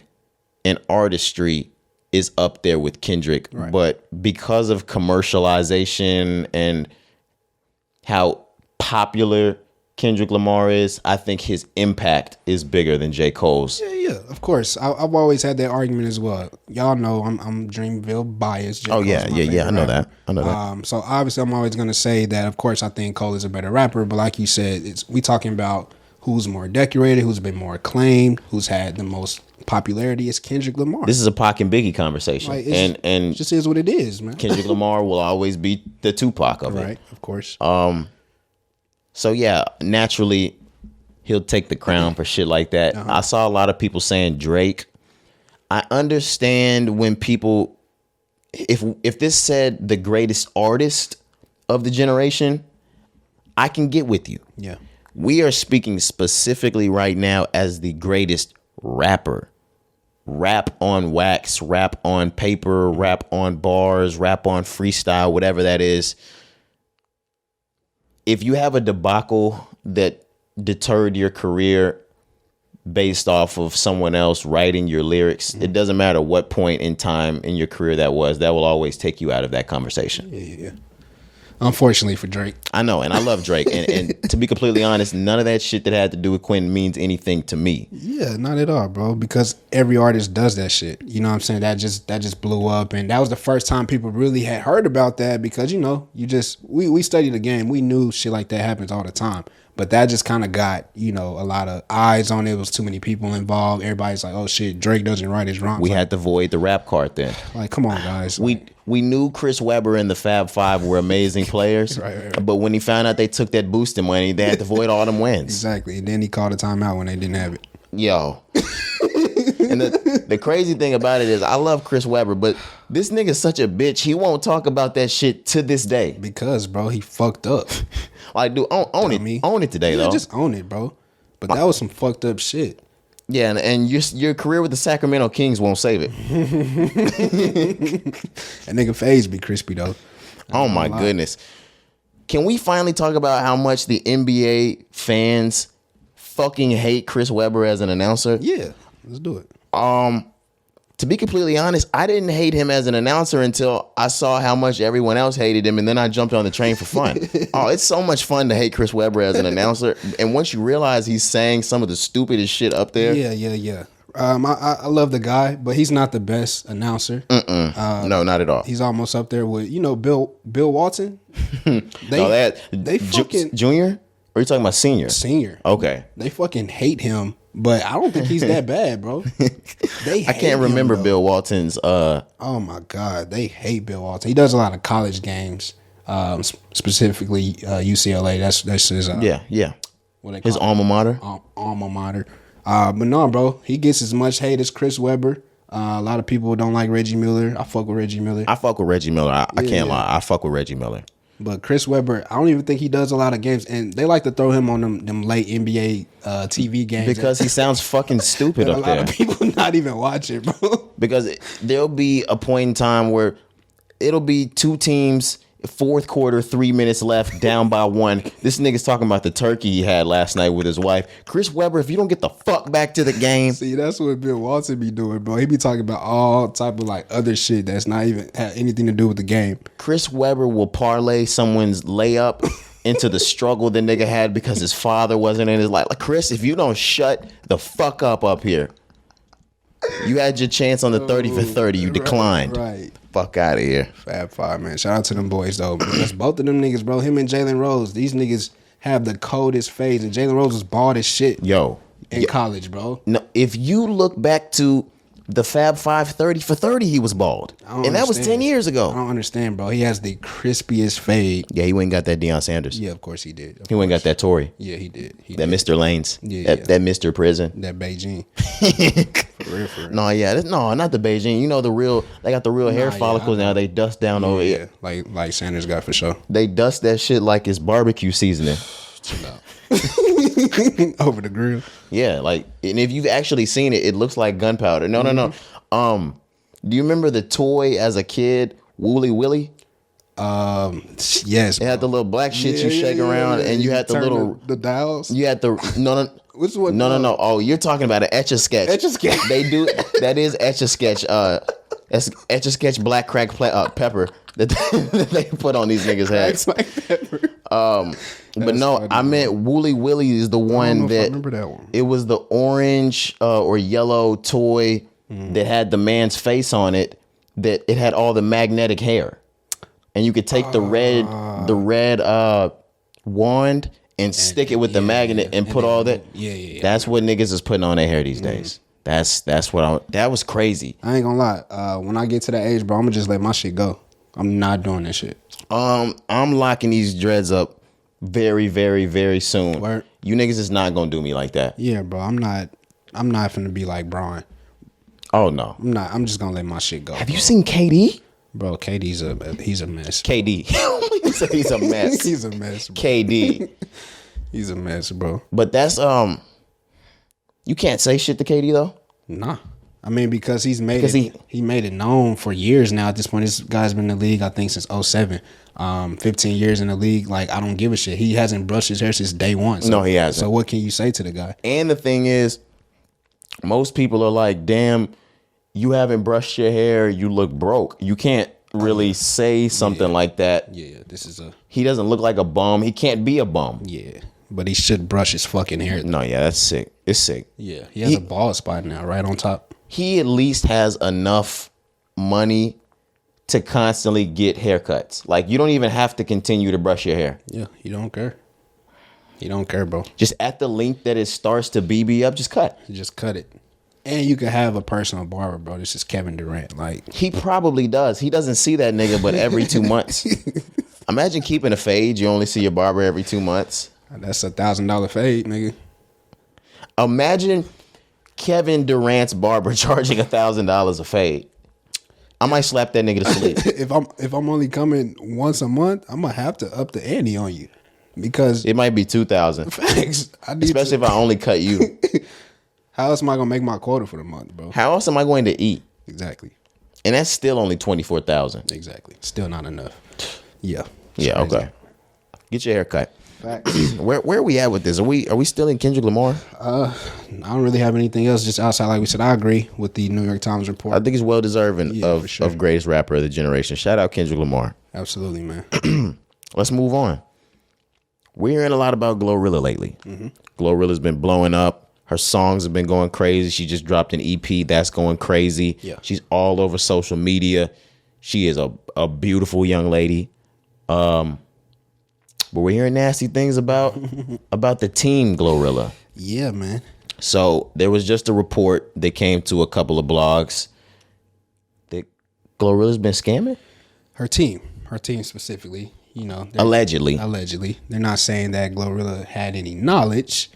and artistry is up there with Kendrick. Right. But because of commercialization and how popular Kendrick Lamar is, I think his impact is bigger than J. Cole's. Yeah, of course. I've always had that argument as well. Y'all know I'm Dreamville biased. J. I know that. So obviously I'm always going to say that, of course, I think Cole is a better rapper. But like you said, we talking about who's more decorated, who's been more acclaimed, who's had the most popularity. Is Kendrick Lamar. This is a Pac and Biggie conversation. Like, and it just is what it is, man. Kendrick Lamar will always be the Tupac of it. Right, of course. So yeah, naturally, he'll take the crown for shit like that. I saw a lot of people saying Drake. I understand when people, if this said the greatest artist of the generation, I can get with you. Yeah. We are speaking specifically right now as the greatest rapper. Rap on wax, rap on paper, rap on bars, rap on freestyle, whatever that is. If you have a debacle that deterred your career based off of someone else writing your lyrics, it doesn't matter what point in time in your career that was, that will always take you out of that conversation. Yeah. Unfortunately for Drake. I know, and I love Drake. And to be completely honest, none of that shit that had to do with Quentin means anything to me. Yeah, not at all, bro. Because every artist does that shit. You know what I'm saying? That just blew up. And that was the first time people really had heard about that because, you know, we studied the game. We knew shit like that happens all the time. But that just kind of got, you know, a lot of eyes on it. It was too many people involved. Everybody's like, oh, shit, Drake doesn't write his wrong. We had to void the rap card then. Like, come on, guys. We knew Chris Webber and the Fab Five were amazing players. Right. But when he found out they took that boosting money, they had to void all them wins. Exactly. And then he called a timeout when they didn't have it. Yo. And the crazy thing about it is I love Chris Webber, but this nigga's such a bitch. He won't talk about that shit to this day. Because, bro, he fucked up. Like, dude, own it. Own it today, though. Just own it, bro. But that was some fucked up shit. Yeah, and your career with the Sacramento Kings won't save it. That nigga FaZe be crispy, though. Oh, my goodness. Can we finally talk about how much the NBA fans fucking hate Chris Webber as an announcer? Yeah, let's do it. To be completely honest, I didn't hate him as an announcer until I saw how much everyone else hated him, and then I jumped on the train for fun. Oh, it's so much fun to hate Chris Webber as an announcer, and once you realize he's saying some of the stupidest shit up there. Yeah. I love the guy, but he's not the best announcer. No, not at all. He's almost up there with Bill Walton. They fucking Junior? Or are you talking about senior? Senior. Okay. They fucking hate him, but I don't think he's that bad, bro. I can't remember Bill Walton's. Oh my God, they hate Bill Walton. He does a lot of college games, specifically UCLA. That's his. Yeah. What they call his it? alma mater. Alma mater. But no, bro, he gets as much hate as Chris Webber. A lot of people don't like Reggie Miller. I fuck with Reggie Miller. I can't lie. I fuck with Reggie Miller. But Chris Webber, I don't even think he does a lot of games, and they like to throw him on them late NBA TV games because he sounds fucking stupid up there. A lot of people not even watch it, bro. Because there'll be a point in time where it'll be two teams, fourth quarter, 3 minutes left, down by 1. This nigga's talking about the turkey he had last night with his wife. Chris Webber, if you don't get the fuck back to the game. See, that's what Bill Walton be doing, bro. He be talking about all type of like other shit that's not even have anything to do with the game. Chris Webber will parlay someone's layup into the struggle the nigga had because his father wasn't in his life. Like, Chris, if you don't shut the fuck up here. You had your chance on the 30 for 30. You declined. Right. Fuck out of here. Fab Five, man. Shout out to them boys, though. Because both of them niggas, bro, him and Jalen Rose, these niggas have the coldest fades. And Jalen Rose was bald as shit in college, bro. No, if you look back to the Fab Five 30 for 30, he was bald. And that was 10 years ago. I don't understand, bro. He has the crispiest fade. Yeah, he went and got that Deion Sanders. Yeah, of course he did. He went and got that Tory. Yeah, he did. That Mr. Lanes. Yeah, that Mr. Prison. That Beijing. For real. No, not the Beijing. You know the real. They got the real hair follicles now. They dust down over it. Like Sanders got for sure. They dust that shit like it's barbecue seasoning. Chill out. Over the grill. Yeah, like, and if you've actually seen it, it looks like gunpowder. No. Do you remember the toy as a kid, Wooly Willy? Yes. It had the little black shit you shake around, and you had the little the dials. You had the no. Which one? No. Oh, you're talking about an Etch-a-Sketch. Etch-a-Sketch. They do that is Etch-a-Sketch. Etch-a-Sketch black crack pepper that they put on these niggas' heads. Black pepper. But no, funny, I meant Wooly Willy is the one that I remember that one. It was the orange or yellow toy that had the man's face on it. That it had all the magnetic hair, and you could take the red wand and stick it with the magnet and put all that. Yeah. That's what niggas is putting on their hair these days. That's what that was crazy. I ain't gonna lie. When I get to that age, bro, I'm gonna just let my shit go. I'm not doing that shit. I'm locking these dreads up very, very, very soon. Word. You niggas is not gonna do me like that. Yeah, bro. I'm not finna be like Braun. Oh no. I'm just gonna let my shit go. Have you seen KD? Bro, KD's he's a mess. KD. He said he's a mess. He's a mess, bro. KD. He's a mess, bro. But that's you can't say shit to KD though. Nah. I mean, because he made it known for years now. At this point, this guy's been in the league, I think, since 2007. 15 years in the league. Like, I don't give a shit. He hasn't brushed his hair since day one. So, no, he hasn't. So what can you say to the guy? And the thing is, most people are like, damn, you haven't brushed your hair, you look broke. You can't really say something like that. Yeah, he doesn't look like a bum. He can't be a bum. Yeah, but he should brush his fucking hair. No, yeah, that's sick. It's sick. Yeah, he has a bald spot now, right on top. He at least has enough money to constantly get haircuts. Like, you don't even have to continue to brush your hair. Yeah, you don't care. You don't care, bro. Just at the length that it starts to BB up, just cut. Just cut it. And you can have a personal barber, bro. This is Kevin Durant. Like, he probably does. He doesn't see that nigga but every 2 months. Imagine keeping a fade. You only see your barber every 2 months. That's $1,000 fade, nigga. Imagine Kevin Durant's barber charging $1,000 a fade. I might slap that nigga to sleep. If I'm only coming once a month, I'm gonna have to up the ante on you because it might be $2,000. Facts. Especially if I only cut you. How else am I gonna make my quota for the month, bro? How else am I going to eat? Exactly. And that's still only $24,000. Exactly. Still not enough. Yeah. Yeah. Okay. Get your hair cut. Facts. Where are we at with this? Are we still in Kendrick Lamar? I don't really have anything else just outside. Like we said, I agree with the New York Times report. I think he's well deserving of for sure. greatest rapper of the generation. Shout out Kendrick Lamar. Absolutely, man. Let's move on. We're hearing a lot about Glorilla lately. Glorilla's been blowing up. Her songs have been going crazy. She just dropped an EP that's going crazy. Yeah. She's all over social media. She is a beautiful young lady. But we're hearing nasty things about the team Glorilla. Yeah, man. So there was just a report that came to a couple of blogs that Glorilla's been scamming. Her team specifically. You know, Allegedly. They're not saying that Glorilla had any knowledge,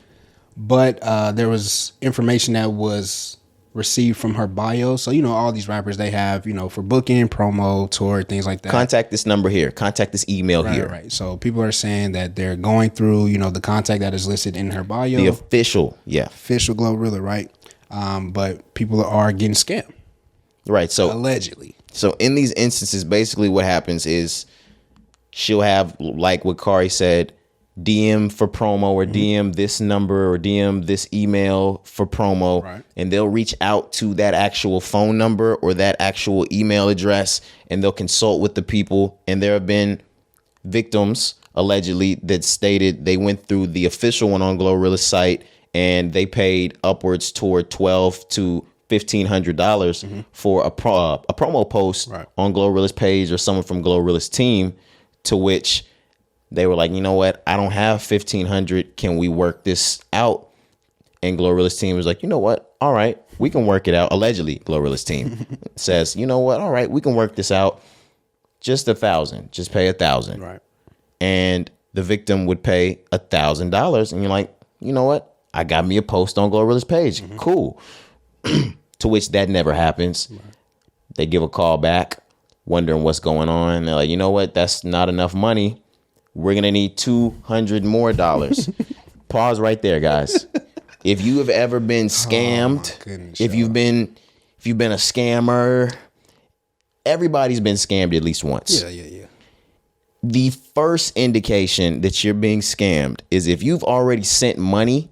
but there was information that was received from her bio. So, you know, all these rappers, they have, you know, for booking, promo, tour, things like that. Contact this number here. Contact this email here. Right. So people are saying that they're going through, you know, the contact that is listed in her bio. The official Glorilla, right? But people are getting scammed. Right. So allegedly. So in these instances, basically what happens is she'll have, like what Cari said, DM for promo or DM this number or DM this email for promo. Right. And they'll reach out to that actual phone number or that actual email address and they'll consult with the people. And there have been victims allegedly that stated they went through the official one on Glorilla's site and they paid upwards toward $1,200 to $1,500 for a promo post on Glorilla's page or someone from Glorilla's team, to which they were like, you know what? I don't have $1,500. Can we work this out? And Glorilla's team was like, you know what? All right, we can work it out. Allegedly, Glorilla's team says, you know what? All right, we can work this out. Just $1,000. Just pay $1,000. Right. And the victim would pay $1,000. And you're like, you know what? I got me a post on Glorilla's page. Cool. To which that never happens. Right. They give a call back, wondering what's going on. They're like, you know what? That's not enough money. We're going to need $200 more. Pause right there, guys. If you have ever been scammed, if you've been a scammer, everybody's been scammed at least once. Yeah. The first indication that you're being scammed is if you've already sent money,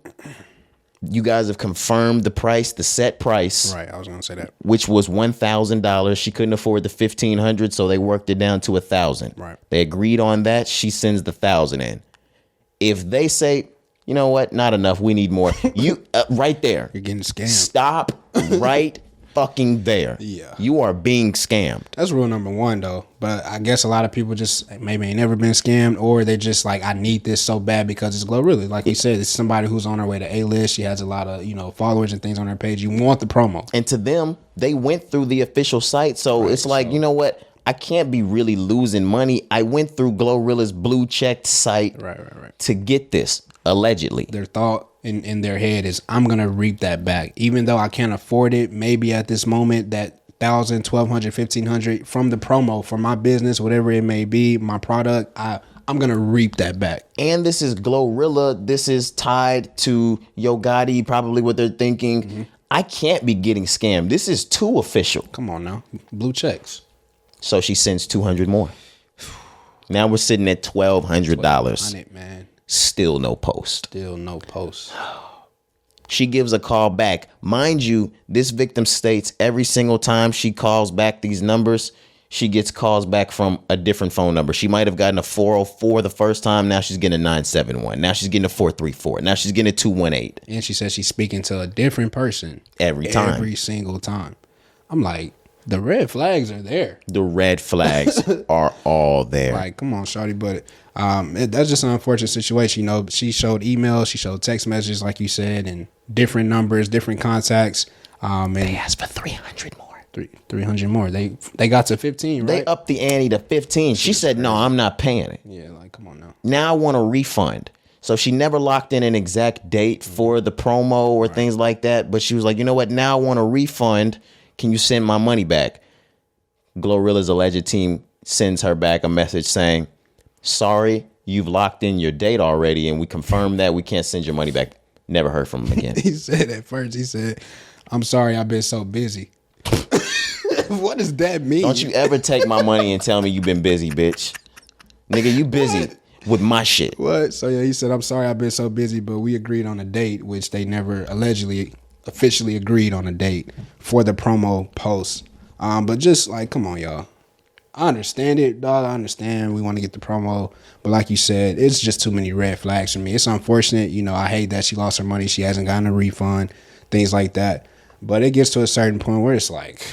you guys have confirmed the price, the set price. Right, I was going to say that. Which was $1,000. She couldn't afford the $1,500, so they worked it down to $1,000. Right. They agreed on that. She sends the $1,000 in. If they say, you know what, not enough, we need more. You right there. You're getting scammed. Stop right fucking there. Yeah. You are being scammed. That's rule number one, though. But I guess a lot of people just maybe ain't never been scammed, or they just like, I need this so bad because it's Glorilla. Like you said, it's somebody who's on her way to A-list. She has a lot of, you know, followers and things on her page. You want the promo. And to them, they went through the official site. So it's like, you know what? I can't be really losing money. I went through Glorilla's blue checked site to get this, allegedly. Their thought in their head is, I'm going to reap that back. Even though I can't afford it, maybe at this moment, that $1,000, $1,200, $1,500 from the promo for my business, whatever it may be, my product, I'm going to reap that back. And this is Glorilla. This is tied to Yo Gotti, probably what they're thinking. I can't be getting scammed. This is too official. Come on now. Blue checks. So she sends $200 more. Now we're sitting at $1,200. Man. Still no post. She gives a call back. Mind you, this victim states every single time she calls back these numbers, she gets calls back from a different phone number. She might have gotten a 404 the first time. Now she's getting a 971. Now she's getting a 434. Now she's getting a 218. And she says she's speaking to a different person. Every time. Every single time. I'm like, the red flags are there. The red flags are all there. Like, come on, shawty. But that's just an unfortunate situation. You know, she showed emails, she showed text messages, like you said, and different numbers, different contacts. And they asked for 300 more. 300 more. They got to 15, right? They upped the ante to 15. She said, no, I'm not paying it. Yeah, like, come on now. Now I want a refund. So she never locked in an exact date for the promo or things like that. But she was like, you know what? Now I want a refund. Can you send my money back? Glorilla's alleged team sends her back a message saying, sorry, you've locked in your date already, and we confirmed that. We can't send your money back. Never heard from him again. He said at first, he said, I'm sorry, I've been so busy. What does that mean? Don't you ever take my money and tell me you've been busy, bitch. Nigga, you busy. with my shit. What? So yeah, he said, "I'm sorry, I've been so busy, but we agreed on a date," which they never allegedly officially agreed on a date for the promo post. But just like, come on, y'all. I understand it, dog. I understand we want to get the promo, but like you said, it's just too many red flags for me. It's unfortunate, I hate that she lost her money. She hasn't gotten a refund, things like that. But it gets to a certain point where it's like,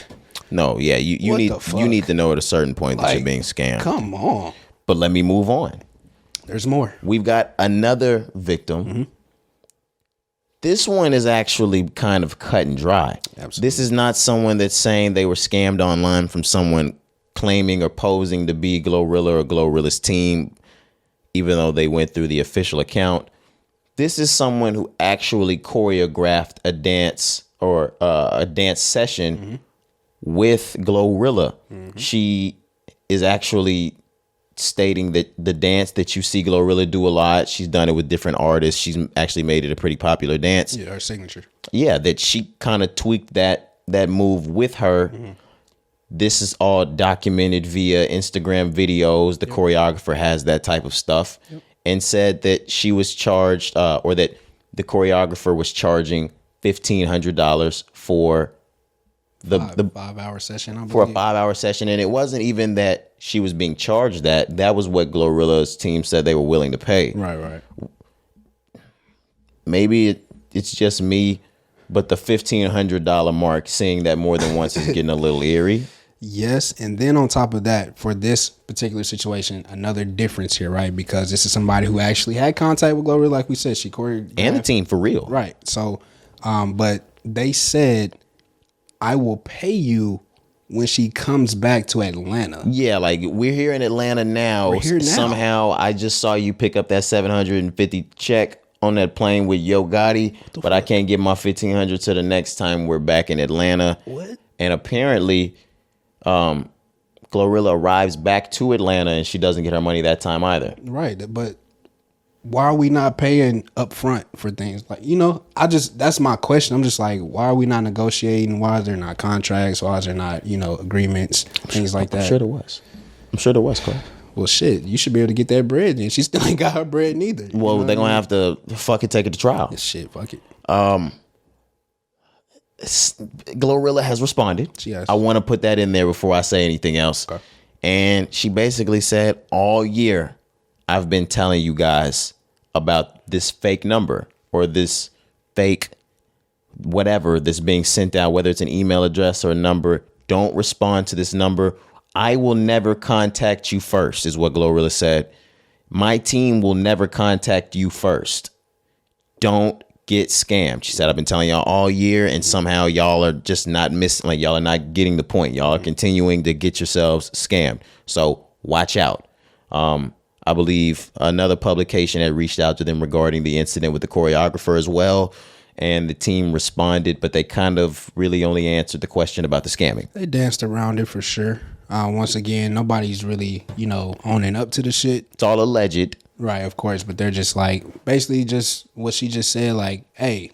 no, yeah, you need to know at a certain point that you're being scammed. Come on. But let me move on. There's more. We've got another victim. Mm-hmm. This one is actually kind of cut and dry. Absolutely. This is not someone that's saying they were scammed online from someone claiming or posing to be Glorilla or Glorilla's team, even though they went through the official account. This is someone who actually choreographed a dance or a dance session with Glorilla. Mm-hmm. She is actually stating that the dance that you see Glorilla do a lot, she's done it with different artists. She's actually made it a pretty popular dance. Yeah, her signature. Yeah, that she kind of tweaked that move with her. Mm-hmm. This is all documented via Instagram videos. The choreographer has that type of stuff, and said that she was charged, or that the choreographer was charging $1,500 for the 5-hour session. I believe. For a 5-hour session, and it wasn't even that she was being charged that. That was what Glorilla's team said they were willing to pay. Right. Maybe it's just me, but the $1,500 mark, seeing that more than once, is getting a little eerie. Yes, and then on top of that, for this particular situation, another difference here, right? Because this is somebody who actually had contact with Glorilla, like we said, she choreographed. And the team for real. Right. So, but they said, I will pay you when she comes back to Atlanta. Yeah, like, we're here in Atlanta now. We're here now. Somehow, I just saw you pick up that $750 check on that plane with Yo Gotti, but I can't get my $1,500 to the next time we're back in Atlanta. What? And apparently, Glorilla arrives back to Atlanta and she doesn't get her money that time either. Right, but why are we not paying up front for things? Like, that's my question. I'm just like, why are we not negotiating? Why is there not contracts? Why is there not, agreements, things like that? I'm sure there was, Carl. Well, shit, you should be able to get that bread, and she still ain't got her bread neither. Well, they're going to have to fucking take it to trial. Shit, fuck it. Glorilla has responded. Yes. I want to put that in there before I say anything else. Okay. And she basically said, all year, I've been telling you guys about this fake number or this fake whatever that's being sent out, whether it's an email address or a number. Don't respond to this number. I will never contact you first, is what Glorilla said. My team will never contact you first. Don't get scammed. She said, I've been telling y'all all year, and somehow y'all are just not missing, like, y'all are not getting the point. Y'all are continuing to get yourselves scammed. So watch out. I believe another publication had reached out to them regarding the incident with the choreographer as well. And the team responded, but they kind of really only answered the question about the scamming. They danced around it for sure. Once again, nobody's really, owning up to the shit. It's all alleged. Right, of course. But they're just like, basically just what she just said, like, hey,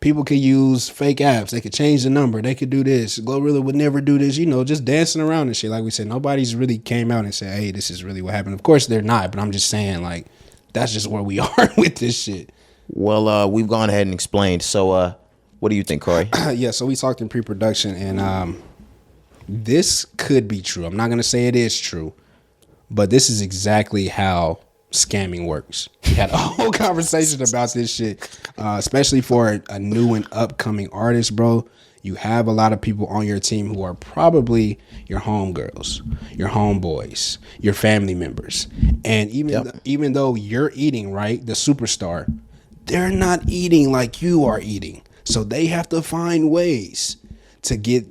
people could use fake apps. They could change the number. They could do this. Glorilla would never do this, just dancing around and shit. Like we said, nobody's really came out and said, hey, this is really what happened. Of course, they're not. But I'm just saying, like, that's just where we are with this shit. Well, we've gone ahead and explained. So what do you think, Corey? Yeah, so we talked in pre-production, and this could be true. I'm not going to say it is true, but this is exactly how scamming works. We had a whole conversation about this shit, especially for a new and upcoming artist, bro. You have a lot of people on your team who are probably your homegirls, your homeboys, your family members. And even though you're eating, right, the superstar, they're not eating like you are eating. So they have to find ways to get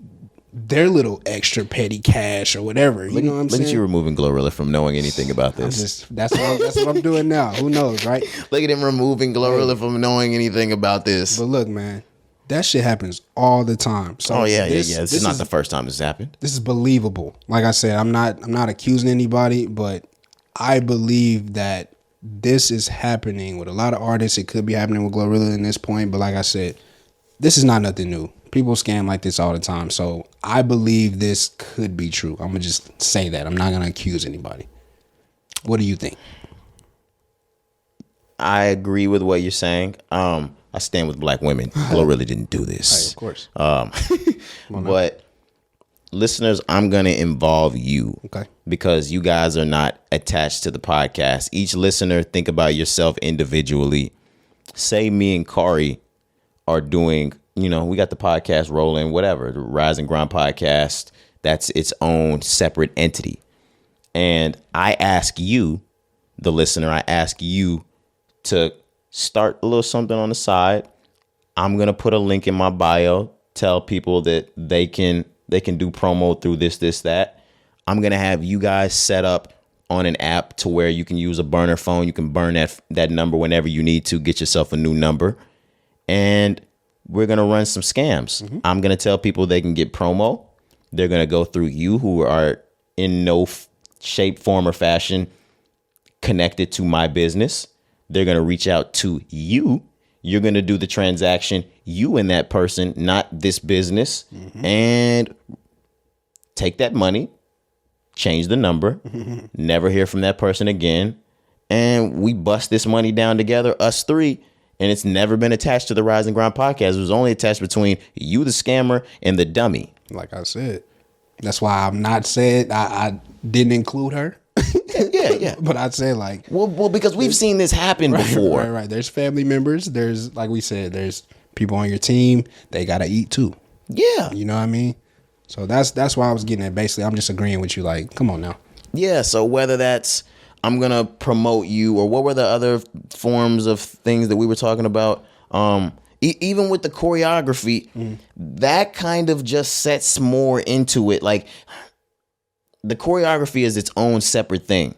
their little extra petty cash or whatever. You know what I'm saying? Look at you removing Glorilla from knowing anything about this. That's what I'm doing now. Who knows, right? Look at him removing Glorilla from knowing anything about this. But look, man, that shit happens all the time. So This is not the first time this happened. This is believable. Like I said, I'm not accusing anybody, but I believe that this is happening with a lot of artists. It could be happening with Glorilla in this point, but like I said, this is not nothing new. People scam like this all the time. So I believe this could be true. I'm going to just say that. I'm not going to accuse anybody. What do you think? I agree with what you're saying. I stand with black women. Glorilla didn't do this. Of course. But listeners, I'm going to involve you. Okay. Because you guys are not attached to the podcast. Each listener, think about yourself individually. Say me and Cari are doing, we got the podcast rolling, whatever, the Rise and Grind podcast. That's its own separate entity. And I ask you, the listener, I ask you to start a little something on the side. I'm going to put a link in my bio, tell people that they can do promo through this, that. I'm going to have you guys set up on an app to where you can use a burner phone. You can burn that number whenever you need to, get yourself a new number. And we're going to run some scams. Mm-hmm. I'm going to tell people they can get promo. They're going to go through you, who are in no shape, form, or fashion connected to my business. They're going to reach out to you. You're going to do the transaction, you and that person, not this business, and take that money, change the number, never hear from that person again. And we bust this money down together, us three. And it's never been attached to the Rise and Grind podcast. It was only attached between you, the scammer, and the dummy. Like I said, that's why I'm not said I didn't include her. Yeah. But I'd say like, well, because we've seen this happen before. Right. There's family members. There's, like we said, there's people on your team. They gotta eat too. Yeah. You know what I mean? So that's why I was getting at. Basically, I'm just agreeing with you. Like, come on now. Yeah. So whether that's I'm gonna promote you, or what were the other forms of things that we were talking about? Even with the choreography, that kind of just sets more into it. Like, the choreography is its own separate thing.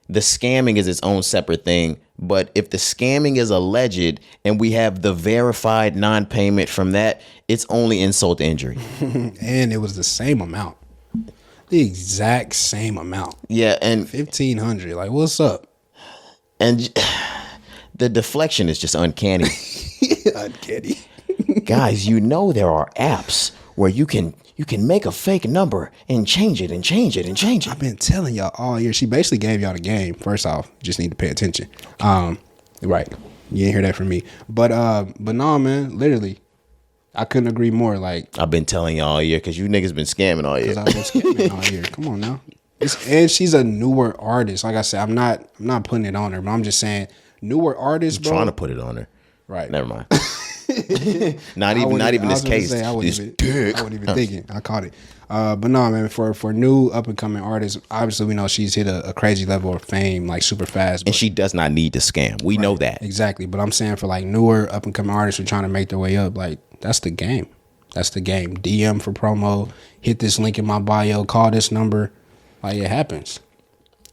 The scamming is its own separate thing. But if the scamming is alleged and we have the verified non-payment from that, it's only insult to injury. And it was the same amount. The exact same amount. Yeah, and $1,500. Like, what's up? And the deflection is just uncanny. Uncanny. Guys, there are apps where you can make a fake number and change it and change it and change it. I've been telling y'all all year. She basically gave y'all the game. First off, just need to pay attention. Right. You didn't hear that from me. But no, man, literally, I couldn't agree more. Like, I've been telling y'all all year because you niggas been scamming all year. Because I've been scamming all year. Come on now. And she's a newer artist. Like I said, I'm not putting it on her, but I'm just saying newer artist, bro. Trying to put it on her. Right. Never mind. not even this case. I wasn't even thinking. I caught it. But no, man, for new up and coming artists, obviously we know she's hit a crazy level of fame, like super fast. And she does not need to scam. We know that. Exactly. But I'm saying for like newer up and coming artists who are trying to make their way up, like, that's the game. That's the game. DM for promo. Hit this link in my bio. Call this number. Like, it happens.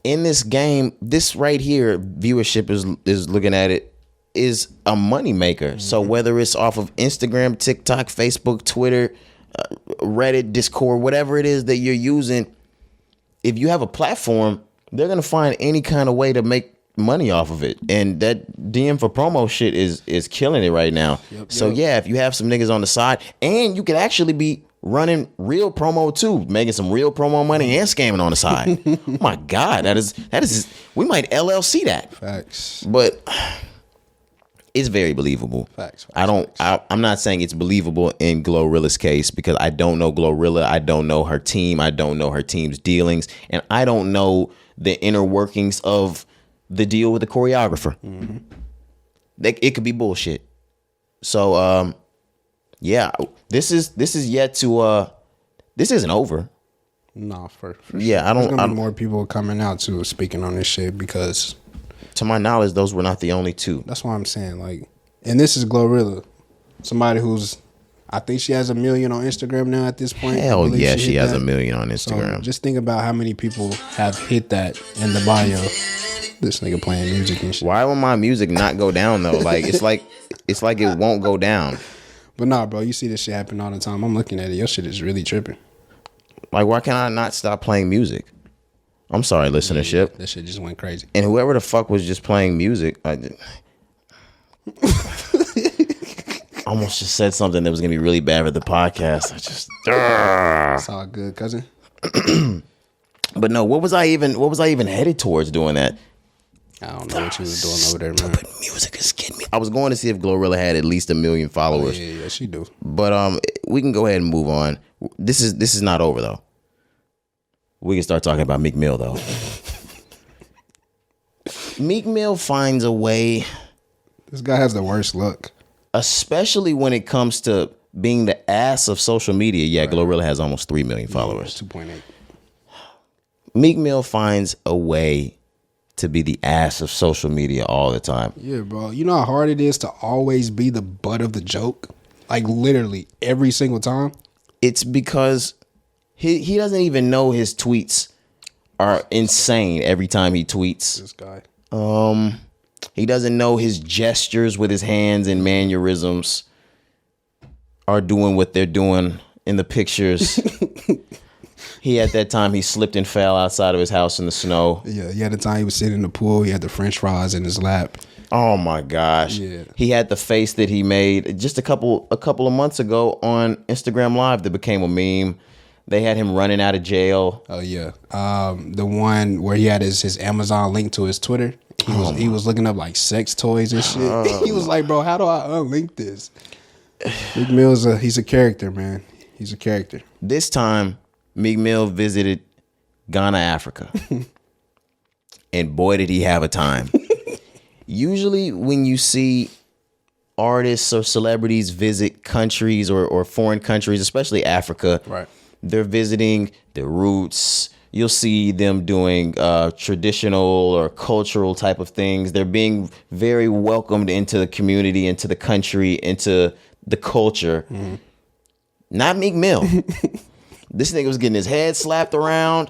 In this game, this right here, viewership is looking at it, is a moneymaker. Mm-hmm. So whether it's off of Instagram, TikTok, Facebook, Twitter, Reddit, Discord, whatever it is that you're using, if you have a platform, they're going to find any kind of way to make money off of it. And that DM for promo shit is killing it right now. Yep. So yeah, if you have some niggas on the side, and you could actually be running real promo too, making some real promo money and scamming on the side. Oh my God, that is we might LLC that. Facts. But it's very believable. Facts. I'm not saying it's believable in Glorilla's case because I don't know Glorilla. I don't know her team. I don't know her team's dealings. And I don't know the inner workings of the deal with the choreographer. Mm-hmm. It could be bullshit. So, yeah, this is yet to, this isn't over. No, for yeah, sure. There's gonna be more people coming out too speaking on this shit because, to my knowledge, those were not the only two. That's what I'm saying. Like, and this is Glorilla, somebody who's, I think she has 1 million on Instagram now at this point. Hell yeah, she has 1 million on Instagram. So just think about how many people have hit that in the bio. This nigga playing music and shit. Why will my music not go down though? Like it's like it won't go down. But nah, bro, you see this shit happen all the time. I'm looking at it. Your shit is really tripping. Like, why can't I not stop playing music? I'm sorry, listenership. That shit just went crazy. And whoever the fuck was just playing music, I almost just said something that was gonna be really bad for the podcast. I just It's all good, cousin. But no, what was I even headed towards doing that? I don't know what he was doing over there, man. Music is getting me. I was going to see if Glorilla had at least 1 million followers. Yeah, she do. But we can go ahead and move on. This is not over though. We can start talking about Meek Mill though. Meek Mill finds a way. This guy has the worst look. Especially when it comes to being the ass of social media. Yeah, right. Glorilla has almost 3 million followers. 2.8. Meek Mill finds a way to be the ass of social media all the time. Yeah, bro. You know how hard it is to always be the butt of the joke? Like literally every single time? It's because he doesn't even know his tweets are insane every time he tweets. This guy. He doesn't know his gestures with his hands and mannerisms are doing what they're doing in the pictures. He at that time he slipped and fell outside of his house in the snow. Yeah, he had the time he was sitting in the pool. He had the French fries in his lap. Oh my gosh. Yeah. He had the face that he made just a couple of months ago on Instagram Live that became a meme. They had him running out of jail. Oh yeah. The one where he had his Amazon link to his Twitter. He was looking up like sex toys and shit. He was like, bro, how do I unlink this? Meek Mill's he's a character, man. He's a character. This time, Meek Mill visited Ghana, Africa. And boy, did he have a time. Usually when you see artists or celebrities visit countries or foreign countries, especially Africa, right, they're visiting their roots. You'll see them doing traditional or cultural type of things. They're being very welcomed into the community, into the country, into the culture. Mm-hmm. Not Meek Mill. This nigga was getting his head slapped around.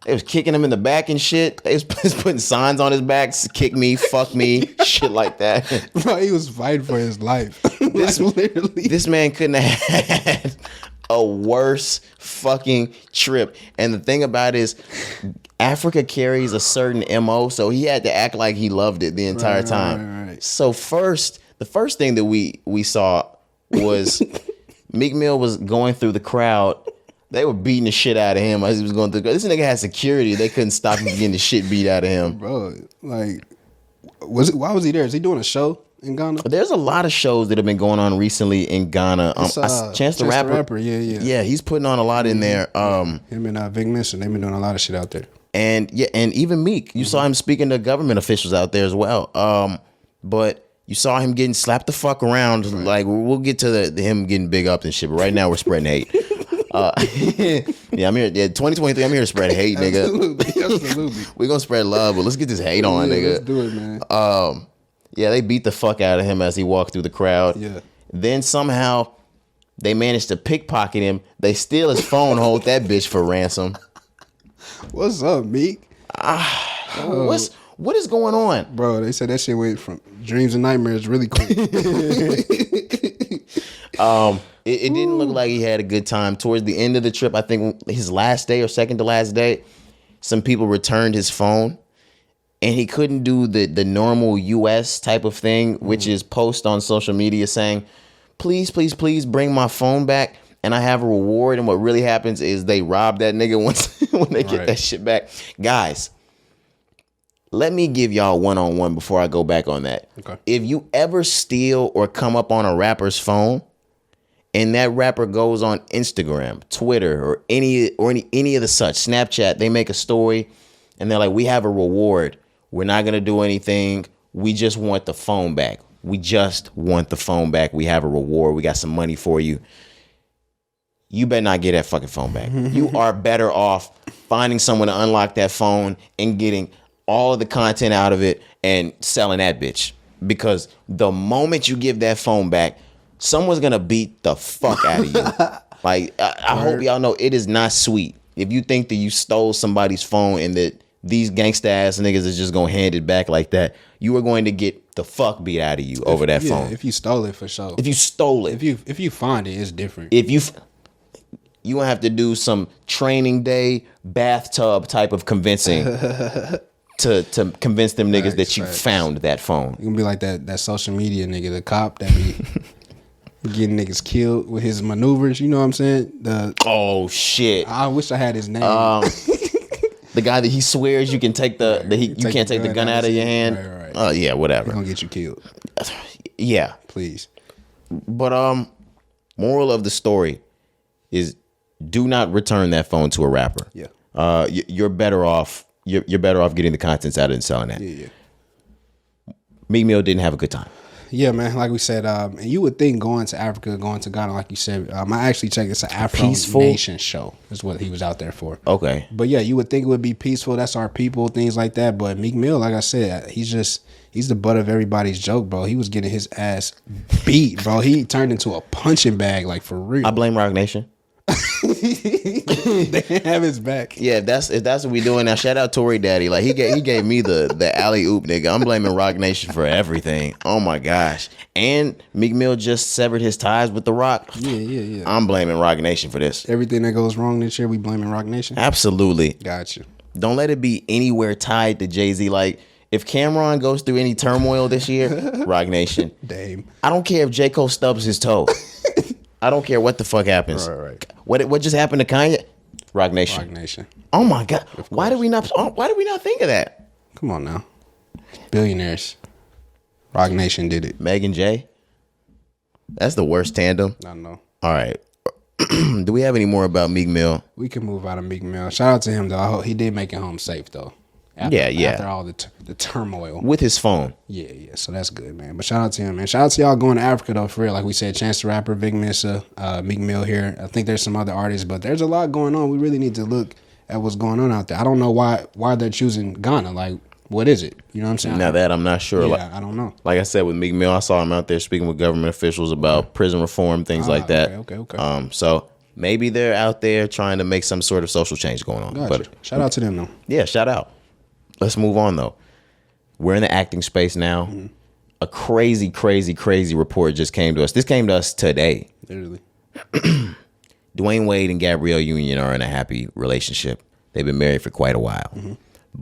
They was kicking him in the back and shit. They was putting signs on his back, kick me, fuck me, shit like that. Bro, he was fighting for his life. This man couldn't have had a worse fucking trip. And the thing about it is, Africa carries a certain MO, so he had to act like he loved it the entire time. Right. So the first thing that we saw was Meek Mill was going through the crowd. They were beating the shit out of him as he was going through. This nigga had security. They couldn't stop him from getting the shit beat out of him. Bro, like, why was he there? Is he doing a show in Ghana? There's a lot of shows that have been going on recently in Ghana. Chance the Rapper. Yeah, he's putting on a lot in there. Him and Big Mission, they've been doing a lot of shit out there. And even Meek, you saw him speaking to government officials out there as well. But you saw him getting slapped the fuck around. Right. Like, we'll get to him getting big up and shit. But right now we're spreading hate. Yeah, I'm here. Yeah, 2023. I'm here to spread hate, nigga. Absolutely. We're gonna spread love, but let's get this hate on, nigga. Let's do it, man. Yeah, they beat the fuck out of him as he walked through the crowd. Yeah. Then somehow they managed to pickpocket him. They steal his phone, hold that bitch for ransom. What's up, Meek? What is going on, bro? They said that shit went from dreams and nightmares really quick. It didn't look like he had a good time. Towards the end of the trip, I think his last day or second to last day, some people returned his phone, and he couldn't do the normal US type of thing, which is post on social media saying, please, please, please bring my phone back and I have a reward. And what really happens is they rob that nigga once when they get that shit back. Guys, let me give y'all one-on-one before I go back on that. Okay. If you ever steal or come up on a rapper's phone, and that rapper goes on Instagram, Twitter, or any of the such, Snapchat, they make a story and they're like, we have a reward. We're not going to do anything. We just want the phone back. We just want the phone back. We have a reward. We got some money for you. You better not get that fucking phone back. You are better off finding someone to unlock that phone and getting all of the content out of it and selling that bitch. Because the moment you give that phone back, someone's gonna beat the fuck out of you. Like, I hope y'all know it is not sweet. If you think that you stole somebody's phone and that these gangsta ass niggas is just gonna hand it back like that, you are going to get the fuck beat out of you over that phone. If you stole it, for sure. If you stole it. If you find it, it's different. If you gonna have to do some training day bathtub type of convincing to convince them niggas that you found that phone. You gonna be like that social media nigga, the cop that be getting niggas killed with his maneuvers. You know what I'm saying? Oh shit! I wish I had his name. The guy that he swears you can take you can't take the gun out of your hand. Right. Oh yeah, whatever. He's gonna get you killed. Yeah. Please. But moral of the story is do not return that phone to a rapper. Yeah. You're better off. You're better off getting the contents out of it and selling that. Yeah. Meek Mill didn't have a good time. Yeah, man. Like we said, and you would think going to Africa, going to Ghana, like you said, I actually checked. It's an Afro Nation show. Is what he was out there for. Okay. But yeah, you would think it would be peaceful. That's our people, things like that. But Meek Mill, like I said, he's the butt of everybody's joke, bro. He was getting his ass beat, bro. He turned into a punching bag, like for real. I blame Rock Nation. They didn't have his back. Yeah, if that's what we doing now. Shout out Tory Daddy. Like he gave me the alley oop, nigga. I'm blaming Rock Nation for everything. Oh my gosh. And Meek Mill just severed his ties with The Rock. Yeah. I'm blaming Rock Nation for this. Everything that goes wrong this year, we blaming Rock Nation. Absolutely. Gotcha. Don't let it be anywhere tied to Jay-Z. Like if Cameron goes through any turmoil this year, Rock Nation. Damn. I don't care if J. Cole stubs his toe. I don't care what the fuck happens. Right. What just happened to Kanye? Rock Nation. Rock Nation. Oh my God. Why did we not think of that? Come on now. Billionaires. Rock Nation did it. Megan J. That's the worst tandem. I know. All right. Do we have any more about Meek Mill? We can move out of Meek Mill. Shout out to him though. I hope he did make it home safe though. After all the turmoil with his phone. Yeah. So that's good, man. But shout out to him, man. Shout out to y'all going to Africa though, for real. Like we said, Chance the Rapper, Big Missa, Meek Mill here. I think there's some other artists, but there's a lot going on. We really need to look at what's going on out there. I don't know why they're choosing Ghana. Like, what is it? You know what I'm saying? Now that I'm not sure. Yeah, I don't know. Like I said with Meek Mill, I saw him out there speaking with government officials about prison reform, things like that. Okay. So maybe they're out there trying to make some sort of social change going on. Gotcha. But shout out to them though. Yeah, shout out. Let's move on though. We're in the acting space now. Mm-hmm. A crazy report just came to us. This came to us today. Literally. Dwayne Wade and Gabrielle Union are in a happy relationship. They've been married for quite a while. Mm-hmm.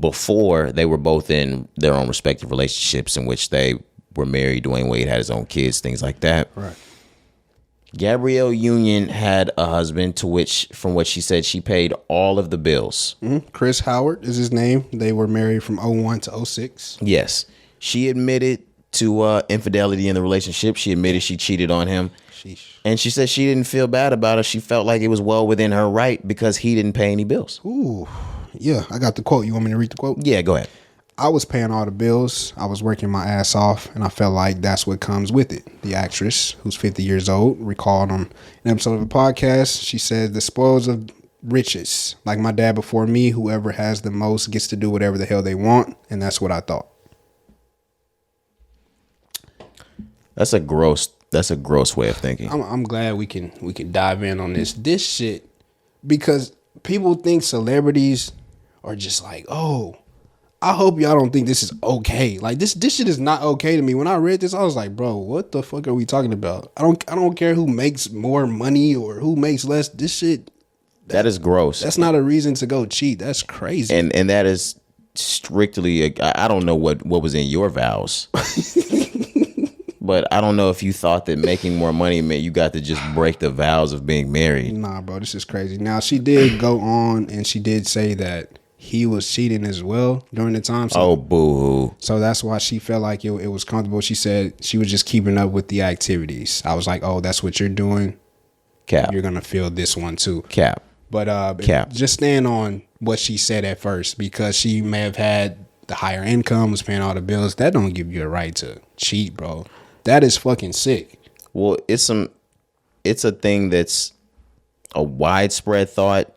Before, they were both in their own respective relationships in which they were married. Dwayne Wade had his own kids, things like that. Right. Gabrielle Union had a husband from what she said, she paid all of the bills. Mm-hmm. Chris Howard is his name. They were married from 01 to 06. Yes. She admitted to infidelity in the relationship. She admitted she cheated on him. Sheesh. And she said she didn't feel bad about it. She felt like it was well within her right because he didn't pay any bills. Ooh. Yeah, I got the quote. You want me to read the quote? Yeah, go ahead. I was paying all the bills. I was working my ass off, and I felt like that's what comes with it. The actress, who's 50 years old, recalled on an episode of a podcast. She said, the spoils of riches. Like my dad before me, whoever has the most gets to do whatever the hell they want, and that's what I thought. That's a gross way of thinking. I'm glad we can dive in on this shit, because people think celebrities are just like, oh, I hope y'all don't think this is okay. Like this shit is not okay to me. When I read this, I was like, bro, what the fuck are we talking about? I don't care who makes more money or who makes less. This shit, that is gross. That's not a reason to go cheat. That's crazy. And that is strictly I don't know what was in your vows. But I don't know if you thought that making more money meant you got to just break the vows of being married. Nah, bro, this is crazy. Now, she did go on and she did say that he was cheating as well during the time. So, oh, boo-hoo. So that's why she felt like it was comfortable. She said she was just keeping up with the activities. I was like, oh, that's what you're doing. Cap. You're going to feel this one too. Cap. But Cap. Just stand on what she said at first, because she may have had the higher income, was paying all the bills. That don't give you a right to cheat, bro. That is fucking sick. Well, it's a thing that's a widespread thought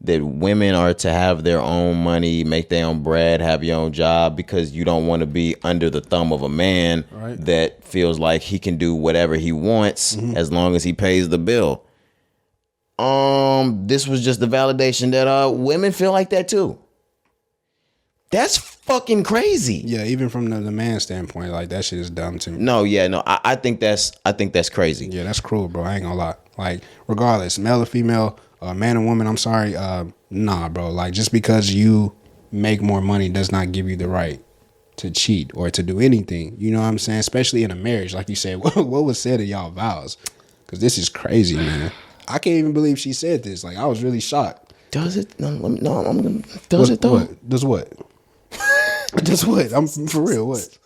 that women are to have their own money, make their own bread, have your own job, because you don't want to be under the thumb of a man that feels like he can do whatever he wants as long as he pays the bill. This was just the validation that women feel like that too. That's fucking crazy. Yeah, even from the man standpoint, like that shit is dumb to me. No, I think that's crazy. Yeah, that's cruel, bro. I ain't gonna lie. Like, regardless, male or female, man or woman, I'm sorry. Nah, bro. Like, just because you make more money does not give you the right to cheat or to do anything. You know what I'm saying? Especially in a marriage, like you said. What was said in y'all vows? Because this is crazy, man. I can't even believe she said this. Like, I was really shocked. Does it? No, I'm gonna. Does it though? What? Does what? Does what? I'm for real. What?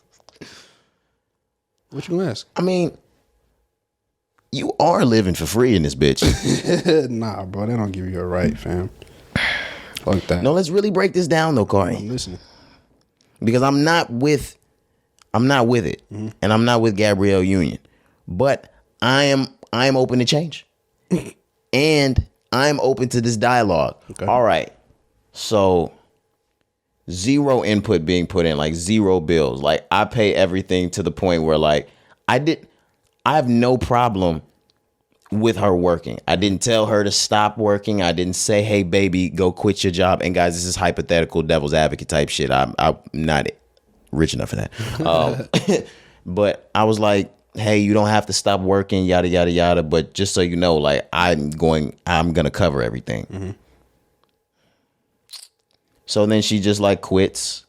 What you gonna ask? I mean, you are living for free in this bitch. Nah, bro, they don't give you a right, fam. Fuck that. No, let's really break this down though, Cari. I'm listening. Because I'm not with it, and I'm not with Gabrielle Union, but I am open to change, and I'm open to this dialogue. Okay. All right, so zero input being put in, like zero bills. Like I pay everything to the point where like I have no problem with her working. I didn't tell her to stop working. I didn't say, hey, baby, go quit your job. And guys, this is hypothetical devil's advocate type shit. I'm not rich enough for that. But I was like, hey, you don't have to stop working, yada, yada, yada. But just so you know, like, I'm going to cover everything. Mm-hmm. So then she just like quits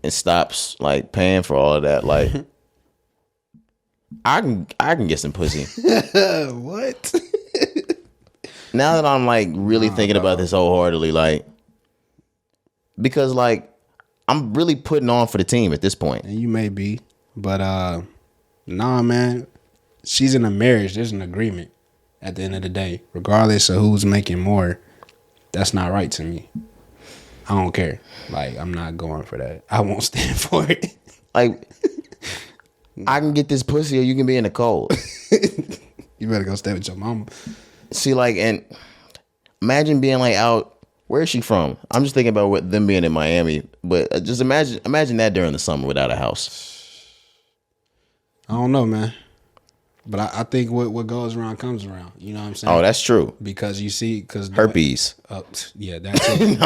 and stops like paying for all of that. Like, I can get some pussy. What? Now that I'm like really thinking about this wholeheartedly, like, because like I'm really putting on for the team at this point. And you may be, but nah, man. She's in a marriage. There's an agreement at the end of the day, regardless of who's making more. That's not right to me. I don't care. Like, I'm not going for that. I won't stand for it. Like, I can get this pussy or you can be in the cold. You better go stay with your mama. See, like, and imagine being like out. Where is she from? I'm just thinking about them being in Miami, but just imagine that during the summer without a house. I don't know, man. But I think what goes around comes around. You know what I'm saying? Oh, that's true. Because you see, because herpes. Yeah, that's it.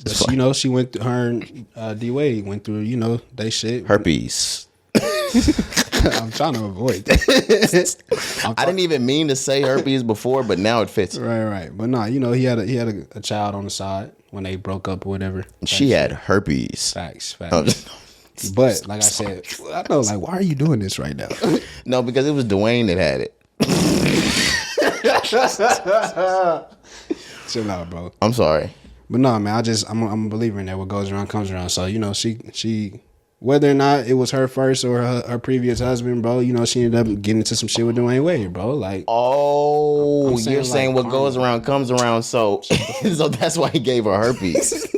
But you know, she went through her and D Wade went through. You know, they shit. Herpes. I'm trying to avoid that. I didn't even mean to say herpes before, but now it fits. Right. But nah, you know, he had a child on the side when they broke up or whatever. She had herpes. Facts. But like I said, I know, like, why are you doing this right now? No, because it was Dwayne that had it. Chill out, bro. I'm sorry. But no, man, I'm a believer in that. What goes around comes around. So, you know, she whether or not it was her first or her previous husband, bro, you know, she ended up getting into some shit with Dwayne Wade, bro. Like, oh, you're saying what goes around comes around. So that's why he gave her herpes.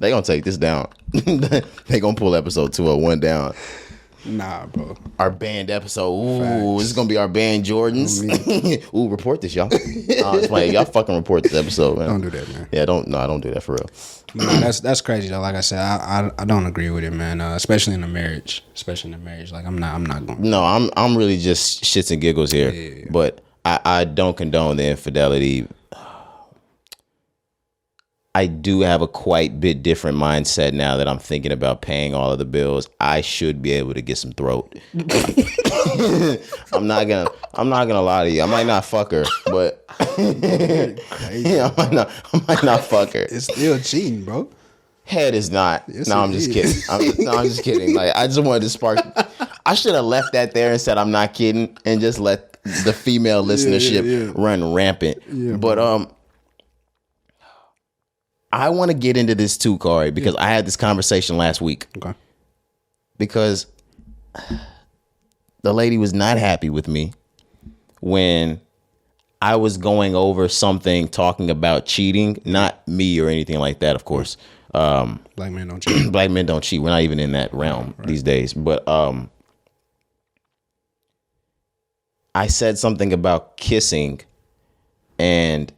They gonna take this down. They gonna pull episode 201 down. Nah, bro. Our banned episode. Ooh, facts. This is gonna be our banned Jordans. Ooh, report this, y'all. It's like, y'all fucking report this episode, man. Don't do that, man. Yeah, I don't do that for real. Nah, that's crazy though. Like I said, I don't agree with it, man. Especially in a marriage. Like I'm not going. No, I'm really just shits and giggles here. Yeah. But I don't condone the infidelity. I do have a quite bit different mindset now that I'm thinking about paying all of the bills. I should be able to get some throat. I'm not gonna lie to you. I might not fuck her, but yeah, I might not fuck her. It's still cheating, bro. Head is not. Yes, no, I'm just kidding. I'm just kidding. Like, I just wanted to spark. I should have left that there and said I'm not kidding, and just let the female listenership run rampant. Yeah, but I want to get into this too, Cari, because I had this conversation last week. Okay. Because the lady was not happy with me when I was going over something talking about cheating. Not me or anything like that, of course. Black men don't cheat. Black men don't cheat. We're not even in that realm these days. But I said something about kissing, and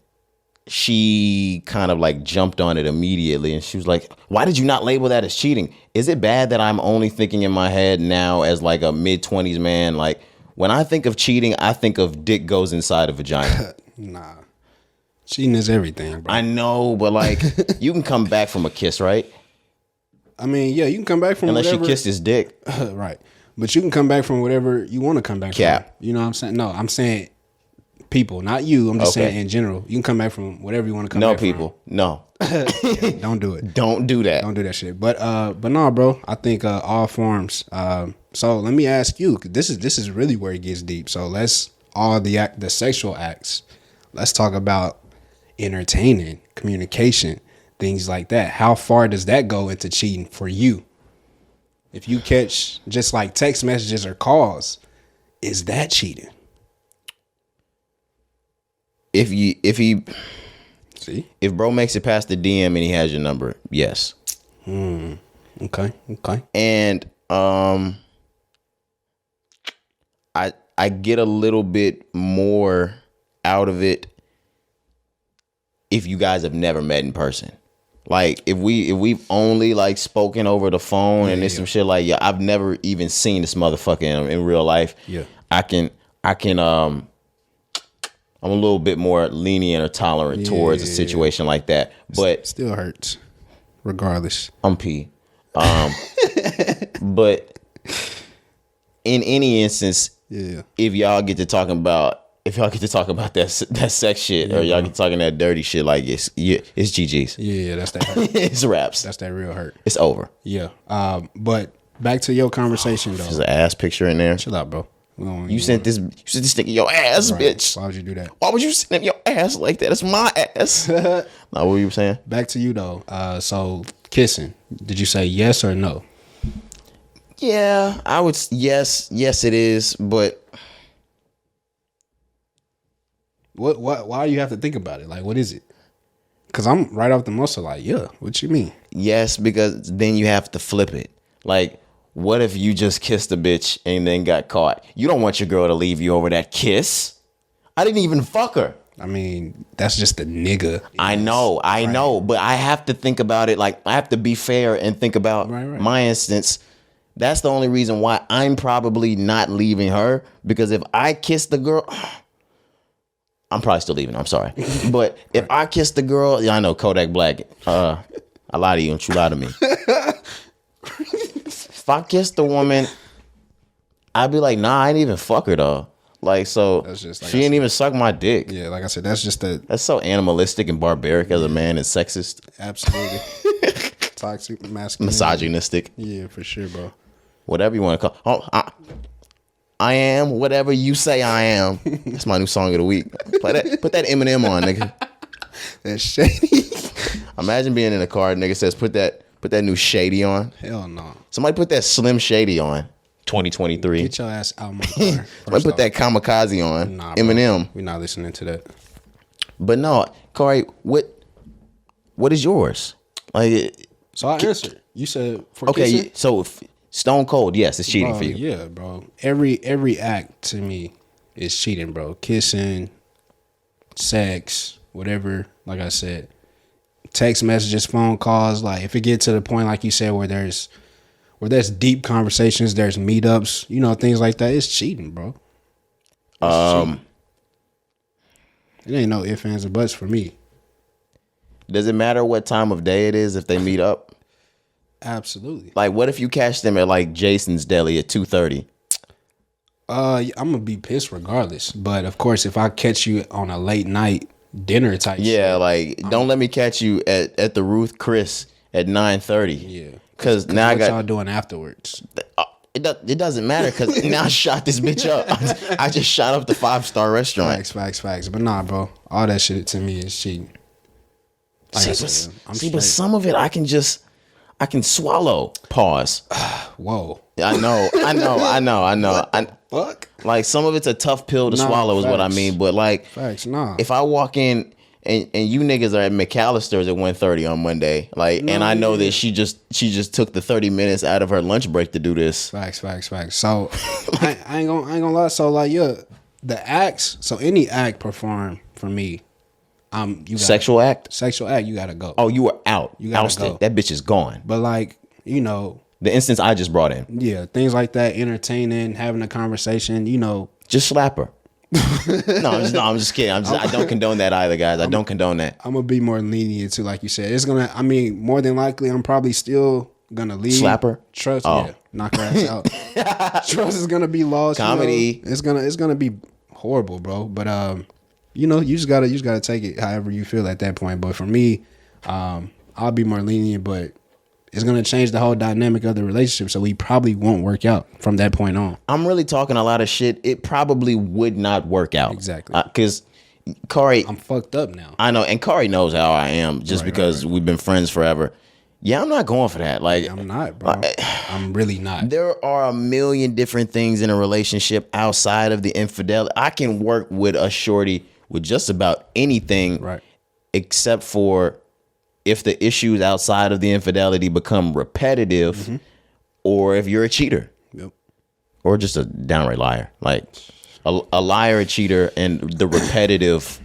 she kind of like jumped on it immediately, and she was like, why did you not label that as cheating? Is it bad that I'm only thinking in my head now as like a mid-20s man? Like, when I think of cheating, I think of dick goes inside a vagina. Nah. Cheating is everything, bro. I know, but like, you can come back from a kiss, right? I mean, yeah, you can come back from unless whatever. you kissed his dick. Right. But you can come back from whatever you want to come back from. You know what I'm saying? No, I'm saying people, not you. I'm just saying in general. You can come back from whatever you want to come back from. No. Yeah, don't do it. Don't do that. Don't do that shit. But no, bro. I think all forms. So let me ask you. This is really where it gets deep. So let's all the sexual acts. let's talk about entertaining, communication, things like that. How far does that go into cheating for you? If you catch just like text messages or calls, is that cheating? If bro makes it past the DM and he has your number, yes. Okay. And I get a little bit more out of it if you guys have never met in person. Like if we've only like spoken over the phone and there's some shit like, yeah, I've never even seen this motherfucker in real life. Yeah. I can I'm a little bit more lenient or tolerant towards a situation like that. But still hurts regardless. I'm P. But in any instance, if y'all get to talking about that sex shit, or y'all get talking that dirty shit, like it's GG's. Yeah, that's that hurt. It's raps. That's that real hurt. It's over. Yeah. But back to your conversation though. There's an ass picture in there. Chill out, bro. You sent this nigga your ass, right. Bitch. Why would you do that? Why would you send him your ass like that? That's my ass. Now, what were you saying? Back to you though. So kissing. Did you say yes or no? Yeah, I would. Yes, it is. But what? Why do you have to think about it? Like, what is it? Because I'm right off the muscle. Like, yeah. What you mean? Yes, because then you have to flip it. Like, what if you just kissed a bitch and then got caught? You don't want your girl to leave you over that kiss. I didn't even fuck her. I mean, that's just a nigga. I know, but I have to think about it. Like, I have to be fair and think about my instance. That's the only reason why I'm probably not leaving her, because if I kiss the girl, I'm probably still leaving. I'm sorry. But if I kiss the girl, yeah, I know Kodak Black. I lie to you and you lie to me. If I kiss the woman, I'd be like, nah, I ain't even fuck her though. Like, so just, like she ain't even suck my dick. Yeah, like I said, that's just that's so animalistic and barbaric as a man and sexist. Absolutely. Toxic masculinity. Misogynistic. Yeah, for sure, bro. Whatever you want to call. I am whatever you say I am. That's my new song of the week. Play that. Put that Eminem on, nigga. That's shady. Imagine being in a car, nigga says, put that new Shady on. Hell no. Somebody put that Slim Shady on. 2023. Get your ass out my car. Somebody put that Kamikaze on. Nah, Eminem. We're not listening to that. But no, Cari, what is yours? Like, so I answered. You said for kissing? So Stone Cold, yes, it's cheating for you. Yeah, bro. Every act to me is cheating, bro. Kissing, sex, whatever. Like I said, text messages, phone calls. Like if it gets to the point, like you said, where there's deep conversations, there's meetups, things like that. It's cheating, bro. Cheating. It ain't no ifs, ands, or buts for me. Does it matter what time of day it is if they meet up? Absolutely. Like, what if you catch them at like Jason's Deli at 2:30? I'm gonna be pissed regardless. But of course, if I catch you on a late night dinner type, yeah, shit, like don't let me catch you at the Ruth Chris at 9:30. Yeah, because now I got y'all doing afterwards. It doesn't matter because now I shot this bitch up. I just shot up the 5-star restaurant. Facts. But nah, bro, all that shit to me is cheating. Like but some of it I can swallow. Pause. Whoa. I know. Fuck. Like some of it's a tough pill to swallow is what I mean. But like, facts, nah. If I walk in and you niggas are at McAllister's at 1:30 on Monday, like, and I know that she just took the 30 minutes out of her lunch break to do this. Facts. So I ain't gonna lie. So like, yeah, the acts. So any act performed for me. Sexual act, you gotta go. Oh, you were out. You gotta ousted. go. That bitch is gone. But like, the instance I just brought in. Yeah, things like that, entertaining, having a conversation, Just slap her. No, I'm just kidding. I don't condone that either, guys. I don't condone that. I'm gonna be more lenient too, like you said. It's gonna. I mean, more than likely, I'm probably still gonna leave. Slap her. Trust. Oh. Yeah, knock her ass out. Trust is gonna be lost. Comedy. It's gonna be horrible, bro. But you just gotta take it however you feel at that point. But for me, I'll be more lenient, but it's gonna change the whole dynamic of the relationship. So we probably won't work out from that point on. I'm really talking a lot of shit. It probably would not work out. Exactly. Because Cari, I'm fucked up now. I know, and Cari knows how I am just because we've been friends forever. Yeah, I'm not going for that. Like, I'm not, bro. I'm really not. There are a million different things in a relationship outside of the infidelity. I can work with a shorty with just about anything, Right. except for if the issues outside of the infidelity become repetitive, or if you're a cheater, Yep. or just a downright liar. Like a liar, a cheater, and the repetitive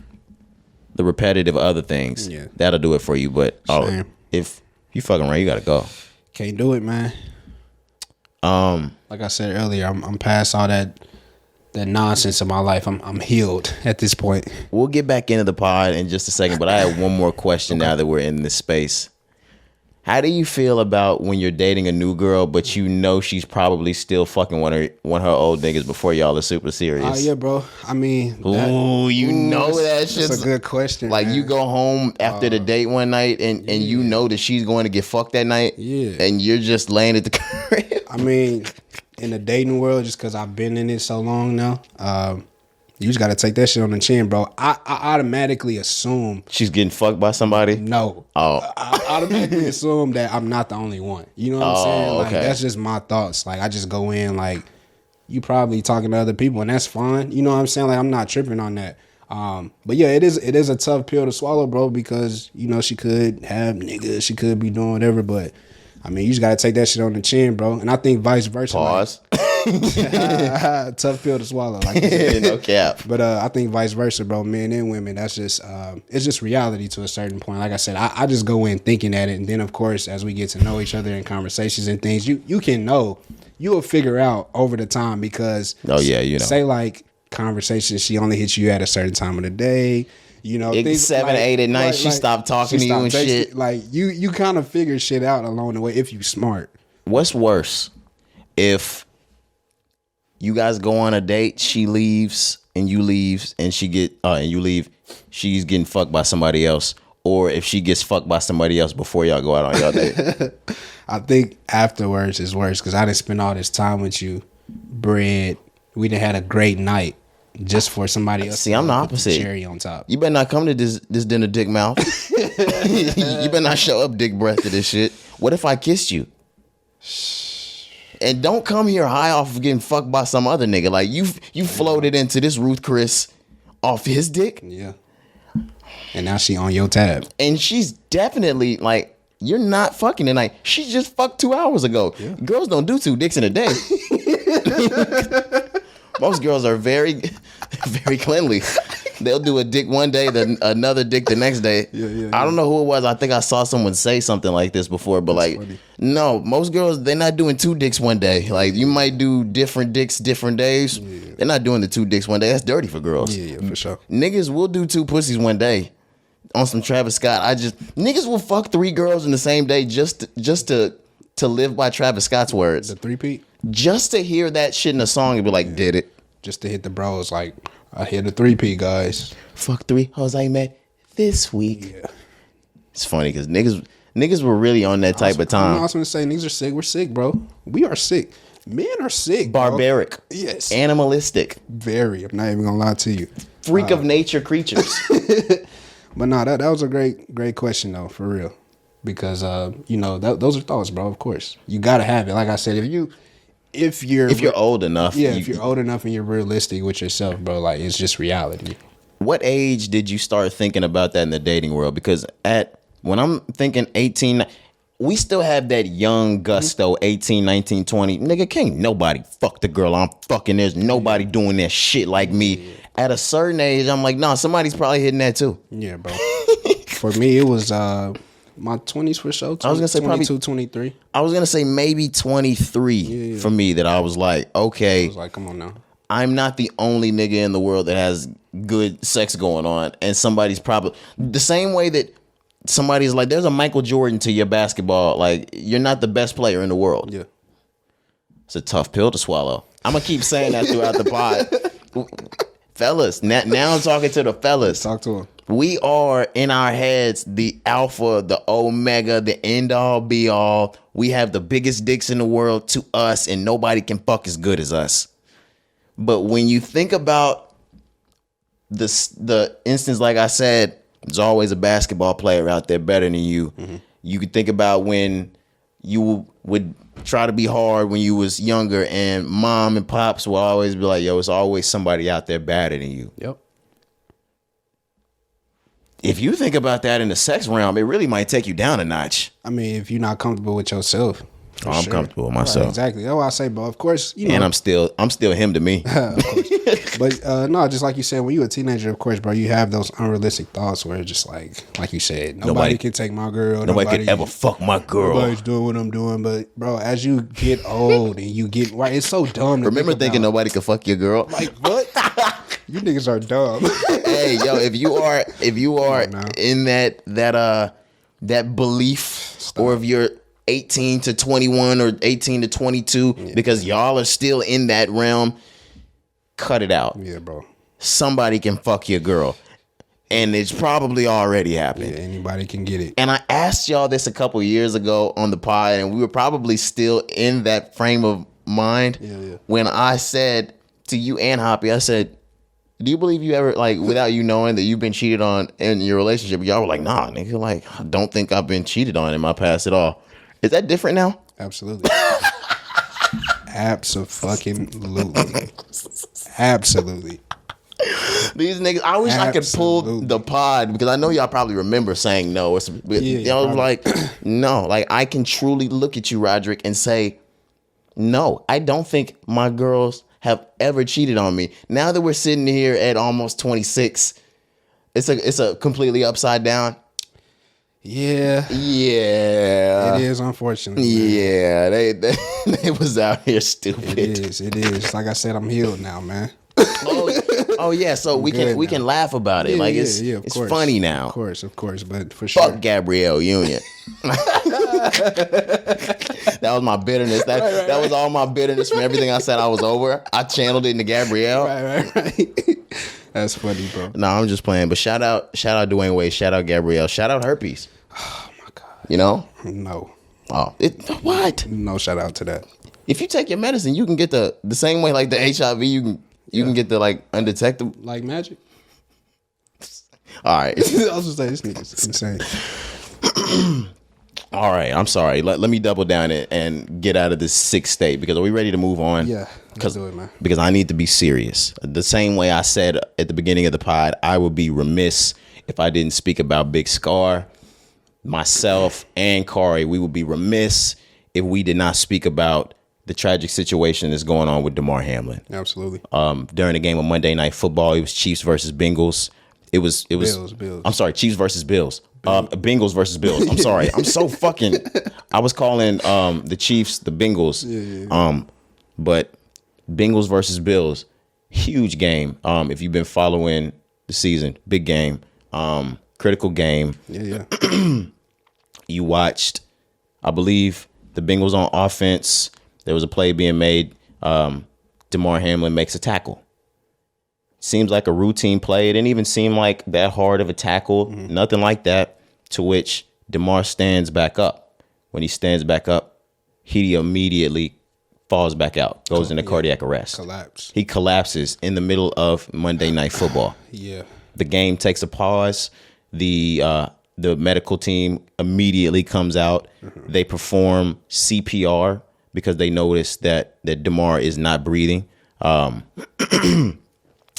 other things. Yeah. That'll do it for you. But if you fucking around, you gotta go. Can't do it, man. Like I said earlier, I'm past all that nonsense in my life. I'm healed at this point. We'll get back into the pod in just a second, but I have one more question now that we're in this space. How do you feel about when you're dating a new girl, but you know she's probably still fucking one of her old niggas before y'all are super serious? Oh yeah, bro. I mean, that shit's that's a good question. Like, man. you go home after the date one night and you know that she's going to get fucked that night. Yeah. And you're just laying at the crib. I mean, in the dating world, just because I've been in it so long now, you just got to take that shit on the chin, bro. I automatically assume She's getting fucked by somebody? no. Oh. I automatically assume that I'm not the only one. You know what I'm saying? Like, okay. that's just my thoughts. Like, I just go in like, you probably talking to other people, and that's fine. You know what I'm saying? Like, I'm not tripping on that. But yeah, it is a tough pill to swallow, bro, because, you know, she could have niggas, she could be doing whatever, but I mean, you just gotta take that shit on the chin, bro. And I think vice versa. Pause. Tough pill to swallow, like you said. No cap. But I think vice versa, bro. Men and women, that's just it's just reality to a certain point. Like I said, I just go in thinking at it, and then of course, as we get to know each other in conversations and things, you can know, you will figure out over the time because say like conversations, she only hits you at a certain time of the day. You know, It's 7, like, 8 at night. right, She stopped talking to you and texting, shit. Like you kind of figure shit out along the way if you smart. What's worse, if you guys go on a date, she leaves and you leave, and you leave, she's getting fucked by somebody else, or if she gets fucked by somebody else before y'all go out on y'all date? I think afterwards is worse because I didn't spend all this time with you, bread. We done had a great night just for somebody else. See, I'm the put the opposite. cherry on top. You better not come to this dinner dick mouth. You better not show up dick breath to this shit. What if I kissed you? And don't come here high off of getting fucked by some other nigga. Like, you floated into this Ruth Chris off his dick. Yeah. And now she on your tab. And she's definitely like, you're not fucking tonight. She just fucked 2 hours ago. Yeah. Girls don't do 2 dicks in a day. Most girls are very, very cleanly. They'll do a dick one day, then another dick the next day. Yeah. I don't know who it was. I think I saw someone say something like this before, but that's like, funny. No, most girls, they're not doing 2 dicks one day. Like, you might do different dicks different days. Yeah. They're not doing the 2 dicks one day. That's dirty for girls. Yeah, for sure. Niggas will do 2 pussies one day. On some Travis Scott, niggas will fuck 3 girls in the same day just to live by Travis Scott's words. The 3-peat? Just to hear that shit in a song and be like, did it. Just to hit the bros, like, I hit the 3-peat, guys. Fuck 3 hoes I met this week. Yeah. It's funny because niggas were really on that type of time. I was gonna say, niggas are sick. We're sick, bro. We are sick. Men are sick. Barbaric. Bro. Yes. Animalistic. Very. I'm not even gonna lie to you. Freak of nature creatures. But no, that was a great question though, for real. Because you know, those are thoughts, bro. Of course, you gotta have it. Like I said, if you're old enough, if you're old enough and you're realistic with yourself, bro, like, it's just reality. What age did you start thinking about that in the dating world? Because when I'm thinking 18, we still have that young gusto, 18, 19, 20. Nigga, can't nobody fuck the girl I'm fucking. There's nobody doing that shit like me. Yeah. At a certain age, I'm like, nah, somebody's probably hitting that too. Yeah, bro. For me, it was my 20s for sure. I was gonna say 22, probably 23. I was gonna say maybe 23 for me, that I was like, okay. I was like, come on now. I'm not the only nigga in the world that has good sex going on, and somebody's probably the same way that somebody's like, there's a Michael Jordan to your basketball. Like, you're not the best player in the world. Yeah. It's a tough pill to swallow. I'm gonna keep saying that throughout the pod. Fellas, now I'm talking to the fellas. Talk to them. We are in our heads the alpha, the omega, the end all be all. We have the biggest dicks in the world to us, and nobody can fuck as good as us. But when you think about the instance, like I said, there's always a basketball player out there better than you. Mm-hmm. You could think about when you would try to be hard when you was younger, and mom and pops will always be like, yo, it's always somebody out there better than you. Yep. If you think about that in the sex realm, it really might take you down a notch. I mean, if you're not comfortable with yourself. I'm comfortable with myself. Right, exactly. That's what I say, bro. Of course, you know. And I'm still him to me. Of course. But no, just like you said, when you're a teenager, of course, bro, you have those unrealistic thoughts where it's just like you said, nobody can take my girl. Nobody can ever fuck my girl. Nobody's doing what I'm doing. But bro, as you get old and you get right, it's so dumb. Remember thinking nobody could fuck your girl? Like what? You niggas are dumb. Hey, yo, if you are in that belief, or if you're 18 to 21 or 18 to 22, because y'all are still in that realm, cut it out. Yeah, bro. Somebody can fuck your girl. And it's probably already happened. Yeah, anybody can get it. And I asked y'all this a couple years ago on the pod, and we were probably still in that frame of mind when I said to you and Hoppy, I said, do you believe you ever, like, without you knowing that you've been cheated on in your relationship? Y'all were like, nah, nigga, like, I don't think I've been cheated on in my past at all. Is that different now? Absolutely. Absolutely. Absolutely. These niggas, I wish I could pull the pod, because I know y'all probably remember saying no. Y'all was like, no. Like, I can truly look at you, Roderick, and say, no, I don't think my girls have ever cheated on me. Now that we're sitting here at almost 26, it's a completely upside down. Yeah. Yeah. It is, unfortunately. Yeah. They was out here stupid. It is. Like I said, I'm healed now, man. Oh yeah, so we can laugh about it. Yeah, like it's funny now. Of course, but for sure. Fuck Gabrielle Union. That was my bitterness. That was all my bitterness from everything I said I was over. I channeled it into Gabrielle. Right. That's funny, bro. No, I'm just playing. But shout out Dwayne Wade. Shout out Gabrielle. Shout out herpes. Oh my God. You know? No. Oh, what? No shout out to that. If you take your medicine, you can get the same way like the HIV. You can get the like undetectable. Like magic. All right. I was just saying, this nigga's insane. All right, I'm sorry. Let me double down it and get out of this sick state, because are we ready to move on? Yeah, let's do it, man. Because I need to be serious. The same way I said at the beginning of the pod, I would be remiss if I didn't speak about Big Scarr, myself, and Cari. We would be remiss if we did not speak about the tragic situation that's going on with Damar Hamlin. Absolutely. During the game of Monday Night Football, it was Chiefs versus Bengals. It was Bills. I'm sorry, Chiefs versus Bills. Bengals versus Bills. I'm sorry. I'm so fucking. I was calling the Chiefs the Bengals. Yeah. But Bengals versus Bills, huge game. If you've been following the season, big game. Critical game. Yeah. You watched, I believe, the Bengals on offense. There was a play being made. Damar Hamlin makes a tackle. Seems like a routine play. It didn't even seem like that hard of a tackle. Mm-hmm. Nothing like that. To which Damar stands back up. When he stands back up, he immediately falls back out, goes into cardiac arrest. Collapse. He collapses in the middle of Monday Night Football. Yeah. The game takes a pause. The medical team immediately comes out. Mm-hmm. They perform CPR because they notice that Damar is not breathing.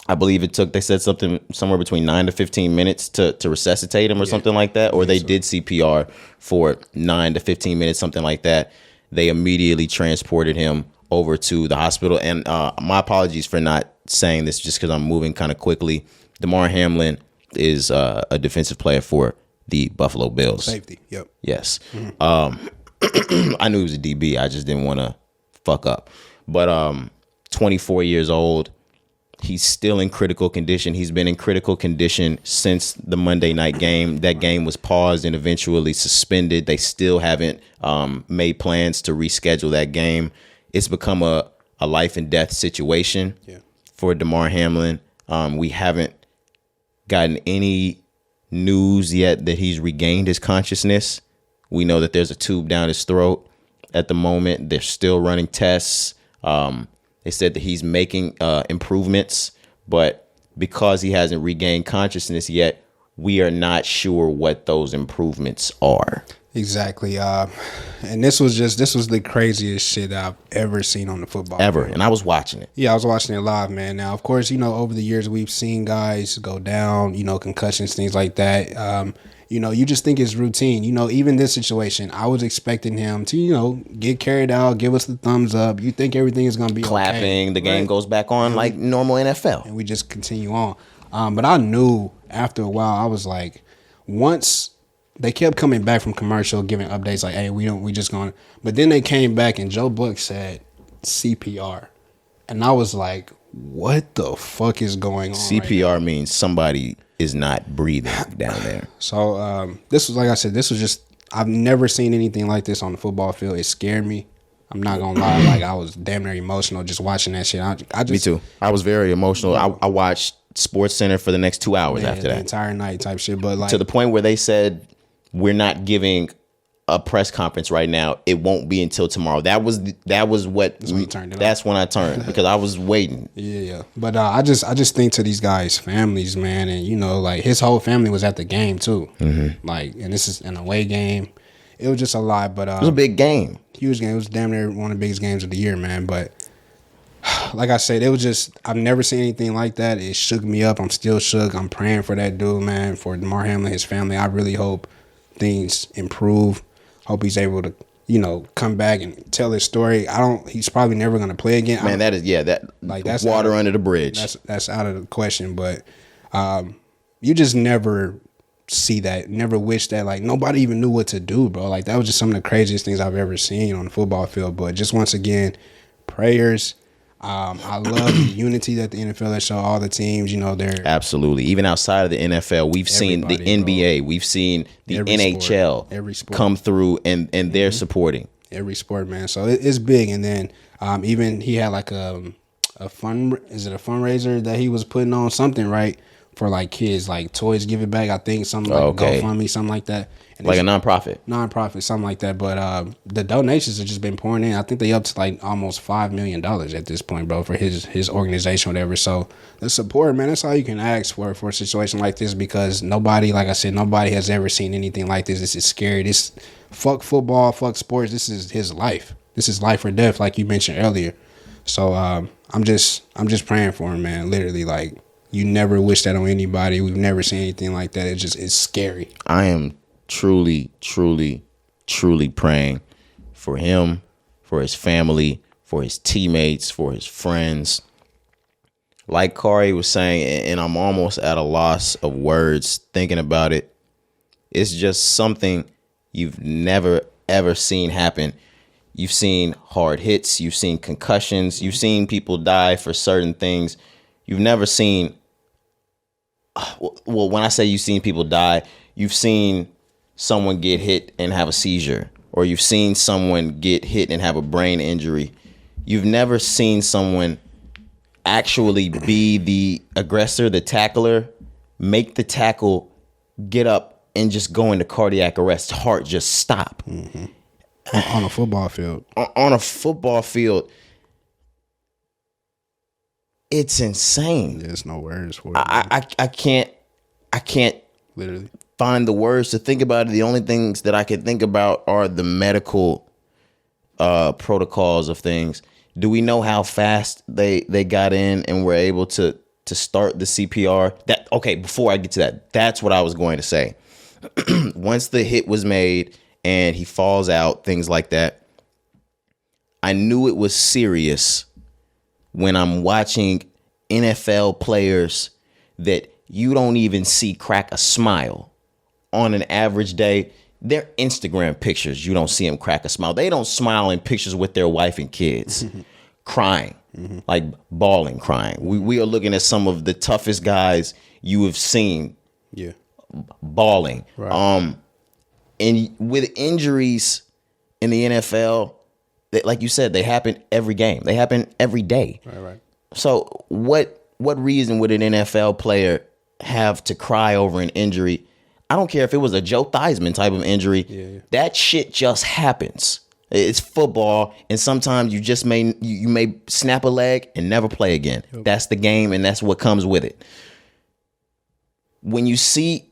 I believe they said somewhere between 9 to 15 minutes to resuscitate him or something like that. Or they did CPR for 9 to 15 minutes, something like that. They immediately transported him over to the hospital. And my apologies for not saying this just because I'm moving kind of quickly. Damar Hamlin is a defensive player for the Buffalo Bills. Safety, yep. Yes. Mm-hmm. I knew he was a DB. I just didn't want to fuck up. But 24 years old. He's still in critical condition. He's been in critical condition since the Monday night game. That game was paused and eventually suspended. They still haven't made plans to reschedule that game. It's become a life and death situation for Damar Hamlin. We haven't gotten any news yet that he's regained his consciousness. We know that there's a tube down his throat at the moment. They're still running tests. They said that he's making improvements, but because he hasn't regained consciousness yet, we are not sure what those improvements are. Exactly. And this was the craziest shit I've ever seen on the football Ever. field. And I was watching it. Yeah, I was watching it live, man. Now, of course, over the years we've seen guys go down, concussions, things like that. You just think it's routine. Even this situation, I was expecting him to, get carried out, give us the thumbs up. You think everything is going to be Clapping, okay, the game goes back on like normal NFL. and we just continue on. But I knew after a while, I was like, once they kept coming back from commercial, giving updates like, hey, we just going to. But then they came back and Joe Buck said CPR. And I was like, what the fuck is going on? CPR means somebody is not breathing down there. So this was, like I said, this was just, I've never seen anything like this on the football field. It scared me. I'm not gonna lie, like I was damn near emotional just watching that shit. I just, Me too. I was very emotional. I watched Sports Center for the next 2 hours after the that. entire night type shit. But like To the point where they said, we're not giving a press conference right now. It won't be until tomorrow. That's when you turned it That's when I turned because I was waiting. Yeah. But I just think to these guys' families, man, and like his whole family was at the game too. Mm-hmm. Like, and this is an away game. It was just a lot, but It was a big game. Huge game. It was damn near one of the biggest games of the year, man. But like I said, it was just, I've never seen anything like that. It shook me up. I'm still shook. I'm praying for that dude, man, for Damar Hamlin, his family. I really hope things improve. Hope he's able to, come back and tell his story. He's probably never going to play again. Man, that's water under the bridge. That's out of the question. But you just never see that, never wish that. Like, nobody even knew what to do, bro. Like, that was just some of the craziest things I've ever seen on the football field. But just once again, prayers. I love the unity that the NFL has shown all the teams. They're absolutely. Even outside of the NFL, we've seen the NBA, we've seen the NHL every sport come through, and they're supporting every sport, man. So it's big. And then even he had like a fundraiser that he was putting on something, right, for like kids, like Toys Give It Back, I think, something like GoFundMe, something like that. And like a nonprofit, something like that. But the donations have just been pouring in. I think they up to like almost $5 million at this point, bro, for his organization, whatever. So the support, man, that's all you can ask for a situation like this, because nobody, like I said, nobody has ever seen anything like this. This is scary. This fuck football, fuck sports. This is his life. This is life or death, like you mentioned earlier. So I'm just praying for him, man. Literally, like, you never wish that on anybody. We've never seen anything like that. It's scary. I am truly, truly, truly praying for him, for his family, for his teammates, for his friends. Like Cari was saying, and I'm almost at a loss of words thinking about it. It's just something you've never, ever seen happen. You've seen hard hits. You've seen concussions. You've seen people die for certain things. You've never seen, well, when I say you've seen people die, you've seen someone get hit and have a seizure, or you've seen someone get hit and have a brain injury. You've never seen someone actually be the aggressor, the tackler, make the tackle, get up, and just go into cardiac arrest, heart just stop. Mm-hmm. On a football field. On a football field. It's insane. There's no words for it. I can't literally find the words to think about it. The only things that I can think about are the medical protocols of things. Do we know how fast they got in and were able to start the CPR? Before I get to that, that's what I was going to say. Once the hit was made and he falls out, things like that, I knew it was serious when I'm watching NFL players that you don't even see crack a smile on an average day. Their Instagram pictures, you don't see them crack a smile. They don't smile in pictures with their wife and kids, crying, like bawling, crying. We are looking at some of the toughest guys you have seen, bawling. Right. And with injuries in the NFL, like you said, they happen every game. They happen every day. Right. So what reason would an NFL player have to cry over an injury? I don't care if it was a Joe Theismann type of injury. Yeah. That shit just happens. It's football, and sometimes you just may snap a leg and never play again. Yep. That's the game, and that's what comes with it. When you see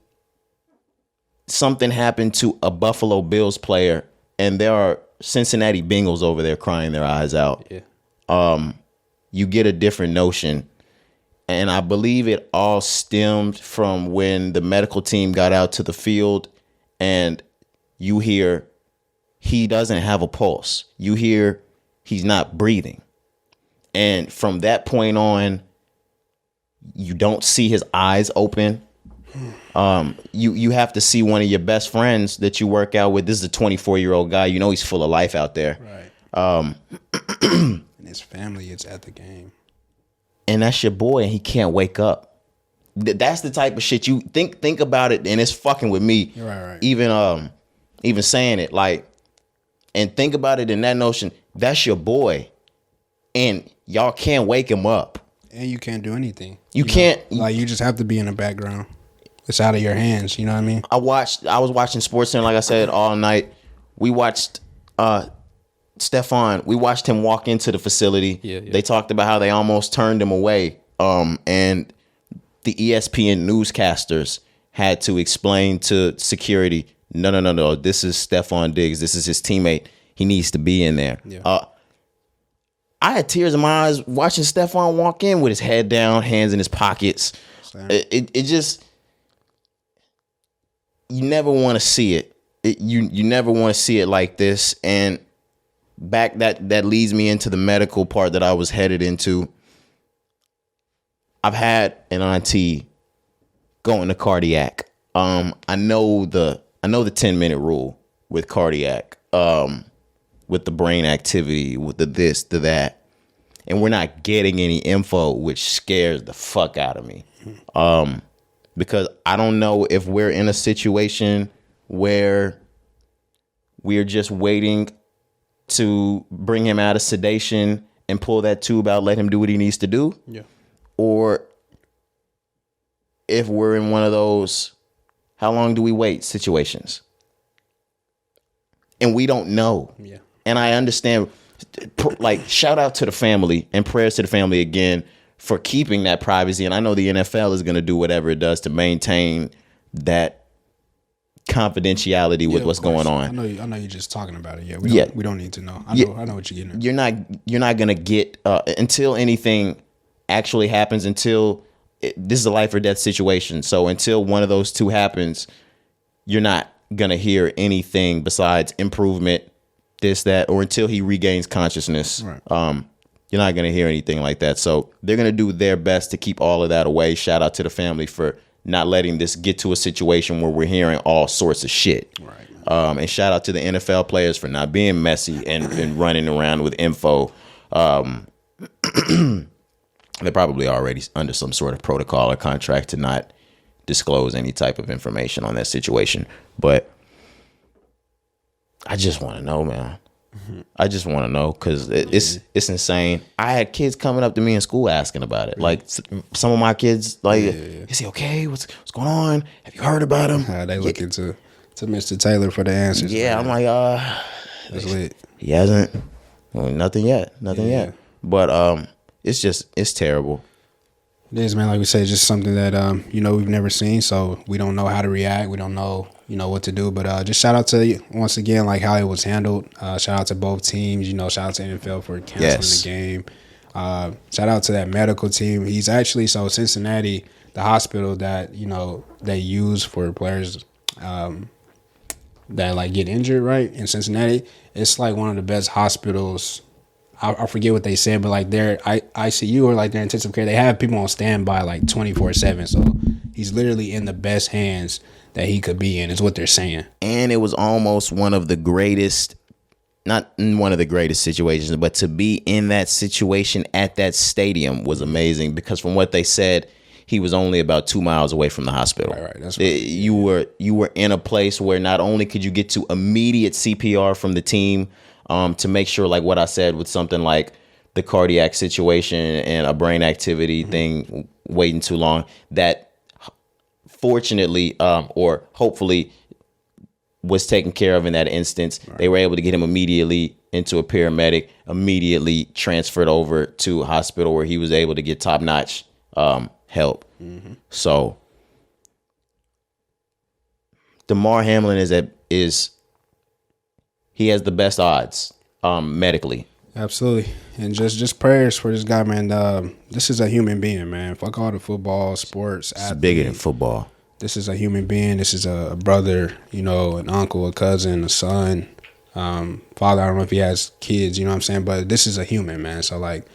something happen to a Buffalo Bills player, and there are Cincinnati Bengals over there crying their eyes out, you get a different notion. And I believe it all stemmed from when the medical team got out to the field and you hear he doesn't have a pulse. You hear he's not breathing. And from that point on, you don't see his eyes open. You have to see one of your best friends that you work out with. This is a 24-year-old guy. You know he's full of life out there. Right. And his family is at the game. And that's your boy, and he can't wake up. That's the type of shit you think about it, and it's fucking with me. You're right. Even saying it, like, and think about it in that notion. That's your boy, and y'all can't wake him up. And you can't do anything. You can't. Like, you just have to be in the background. It's out of your hands. You know what I mean? I was watching SportsCenter, like I said, all night. We watched Stephon, we watched him walk into the facility. Yeah. They talked about how they almost turned him away. And the ESPN newscasters had to explain to security, no. This is Stephon Diggs. This is his teammate. He needs to be in there. Yeah. I had tears in my eyes watching Stephon walk in with his head down, hands in his pockets. It just, you never want to see it. You never want to see it like this. And back that leads me into the medical part that I was headed into. I've had an auntie go into cardiac. I know the 10-minute rule with cardiac, with the brain activity, with the this, the that, and we're not getting any info, which scares the fuck out of me. Because I don't know if we're in a situation where we're just waiting to bring him out of sedation and pull that tube out, let him do what he needs to do. Yeah. Or if we're in one of those, how long do we wait situations? And we don't know. Yeah. And I understand, like, shout out to the family and prayers to the family again for keeping that privacy. And I know the NFL is going to do whatever it does to maintain that confidentiality with what's going on. I know you're just talking about it. Yeah, we don't need to know. I know what you're getting at. You're not gonna get until anything actually happens. This is a life or death situation. So until one of those two happens, you're not gonna hear anything besides improvement, this, that, or until he regains consciousness. Right. You're not gonna hear anything like that. So they're gonna do their best to keep all of that away. Shout out to the family for not letting this get to a situation where we're hearing all sorts of shit. Right. And shout out to the NFL players for not being messy and running around with info. They're probably already under some sort of protocol or contract to not disclose any type of information on that situation. But I just want to know, man. Mm-hmm. I just want to know because it's insane. I had kids coming up to me in school asking about it. Like some of my kids, like, is he okay? What's going on? Have you heard about him? They look into Mr. Taylor for the answers. Yeah, man. I'm like, that's lit. He hasn't. Nothing yet. Yet. But it's terrible. It is, man. Like we said, it's just something that we've never seen, so we don't know how to react. We don't know what to do. But just shout out to, once again, like how it was handled. Shout out to both teams. Shout out to NFL for canceling the game. Shout out to that medical team. He's actually, so Cincinnati, the hospital that they use for players that like get injured, right, in Cincinnati, it's like one of the best hospitals. I forget what they said, but like their ICU or like their intensive care, they have people on standby like 24/7. So he's literally in the best hands that he could be in, is what they're saying. And it was almost one of the greatest, not one of the greatest situations, but to be in that situation at that stadium was amazing because from what they said, he was only about 2 miles away from the hospital. Right. That's right. You were in a place where not only could you get to immediate CPR from the team, to make sure, like what I said, with something like the cardiac situation and a brain activity thing waiting too long, that fortunately or hopefully was taken care of in that instance. Right. They were able to get him immediately into a paramedic, immediately transferred over to a hospital where he was able to get top-notch help. Mm-hmm. So Damar Hamlin he has the best odds medically. Absolutely. And just prayers for this guy, man. This is a human being, man. Fuck all the football, sports. It's bigger than football. This is a human being. This is a brother, an uncle, a cousin, a son, father. I don't know if he has kids, you know what I'm saying? But this is a human, man. So, like,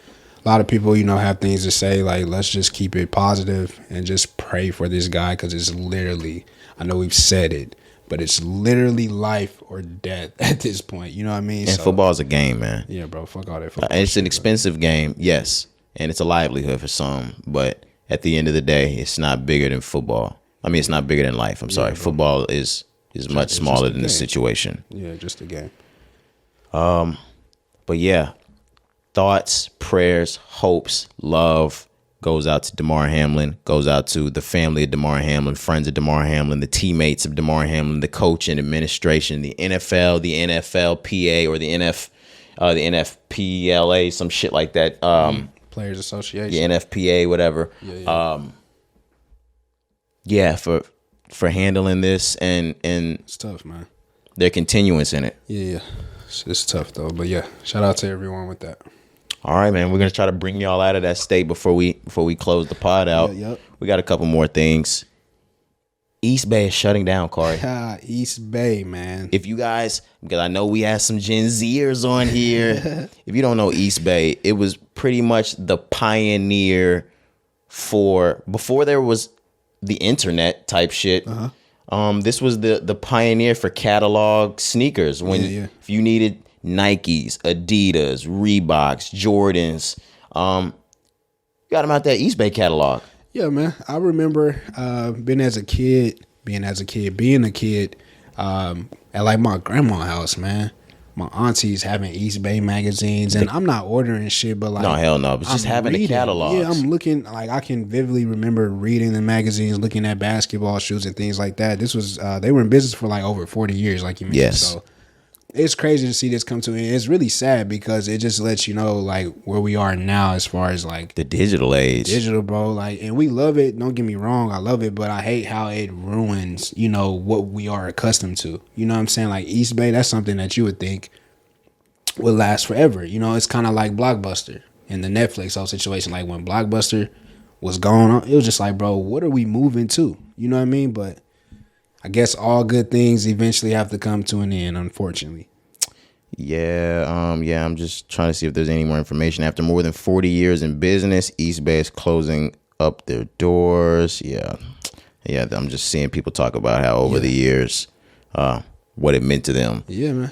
a lot of people, have things to say. Like, let's just keep it positive and just pray for this guy because it's literally, I know we've said it, but it's literally life or death at this point. You know what I mean? And football is a game, man. Yeah, bro. Fuck all that football. It's an expensive game, yes. And it's a livelihood for some. But at the end of the day, it's not bigger than football. I mean, it's not bigger than life. I'm sorry. Bro. Football is much smaller than the situation. Yeah, just a game. But yeah, thoughts, prayers, hopes, love goes out to Damar Hamlin, goes out to the family of Damar Hamlin, friends of Damar Hamlin, the teammates of Damar Hamlin, the coach and administration, the NFL, the NFLPA, or the NFPLA, some shit like that. Players Association. The NFPA, whatever. Yeah. For handling this and it's tough, man. Their continuance in it. Yeah. It's tough though, but yeah, shout out to everyone with that. All right, man. We're gonna try to bring y'all out of that state before we close the pod out. Yep. We got a couple more things. Eastbay is shutting down, Cari. Eastbay, man. If you guys, because I know we have some Gen Zers on here. If you don't know Eastbay, it was pretty much the pioneer before there was the internet type shit. This was the pioneer for catalog sneakers. If you needed Nikes, Adidas, Reeboks, Jordans, got them out there Eastbay catalog. Yeah, man. I remember being a kid at like my grandma's house, man. My aunties having Eastbay magazines, and I'm not ordering shit, but like, no, hell no, but just having the catalogs. Yeah, I'm looking, like, I can vividly remember reading the magazines, looking at basketball shoes and things like that. This was they were in business for like over 40 years, like you mentioned. Yes. So it's crazy to see this come to an end. It's really sad because it just lets you know like where we are now as far as like the digital age. Digital, bro. Like, and we love it. Don't get me wrong. I love it, but I hate how it ruins, what we are accustomed to. You know what I'm saying? Like Eastbay, that's something that you would think would last forever. It's kind of like Blockbuster in the Netflix whole situation. Like when Blockbuster was going on, it was just like, bro, what are we moving to? You know what I mean? But I guess all good things eventually have to come to an end, unfortunately. Yeah, I'm just trying to see if there's any more information. After more than 40 years in business, Eastbay is closing up their doors. Yeah, I'm just seeing people talk about how over the years, what it meant to them. Yeah, man.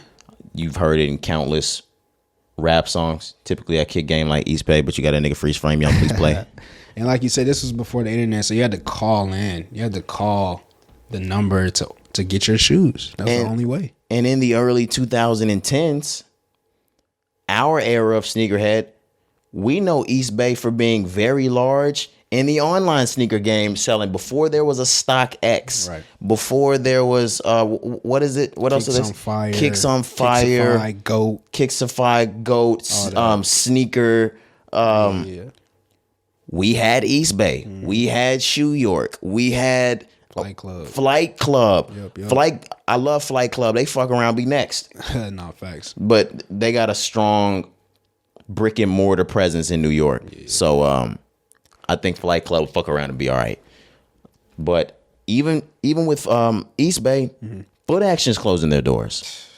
You've heard it in countless rap songs. Typically at Kick Game like Eastbay, but you got a nigga freeze frame, y'all please play. And like you said, this was before the internet, so you had to call in. You had to call the number to get your shoes. That's the only way. And in the early 2010s, our era of sneakerhead, we know Eastbay for being very large in the online sneaker game, selling before there was a StockX, right? Before there was what is it? What else is this? Kicks on Fire, Kixify, Goat, Sneaker. We had Eastbay. We had Shoe York. We had Flight Club. Yep. I love Flight Club. They fuck around, be next. No, facts. But they got a strong brick and mortar presence in New York. Yeah. So I think Flight Club will fuck around and be all right. But even with Eastbay, Foot Action's closing their doors.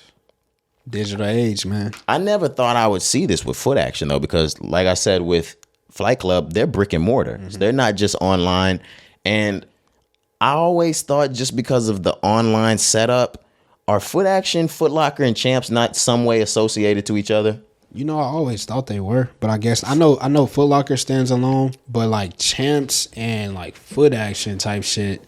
Digital age, man. I never thought I would see this with Foot Action though, because like I said with Flight Club, they're brick and mortar. So they're not just online. And I always thought just because of the online setup, are Foot Action, Foot Locker, and Champs not some way associated to each other? I always thought they were, but I guess I know Foot Locker stands alone, but like Champs and like Foot Action type shit,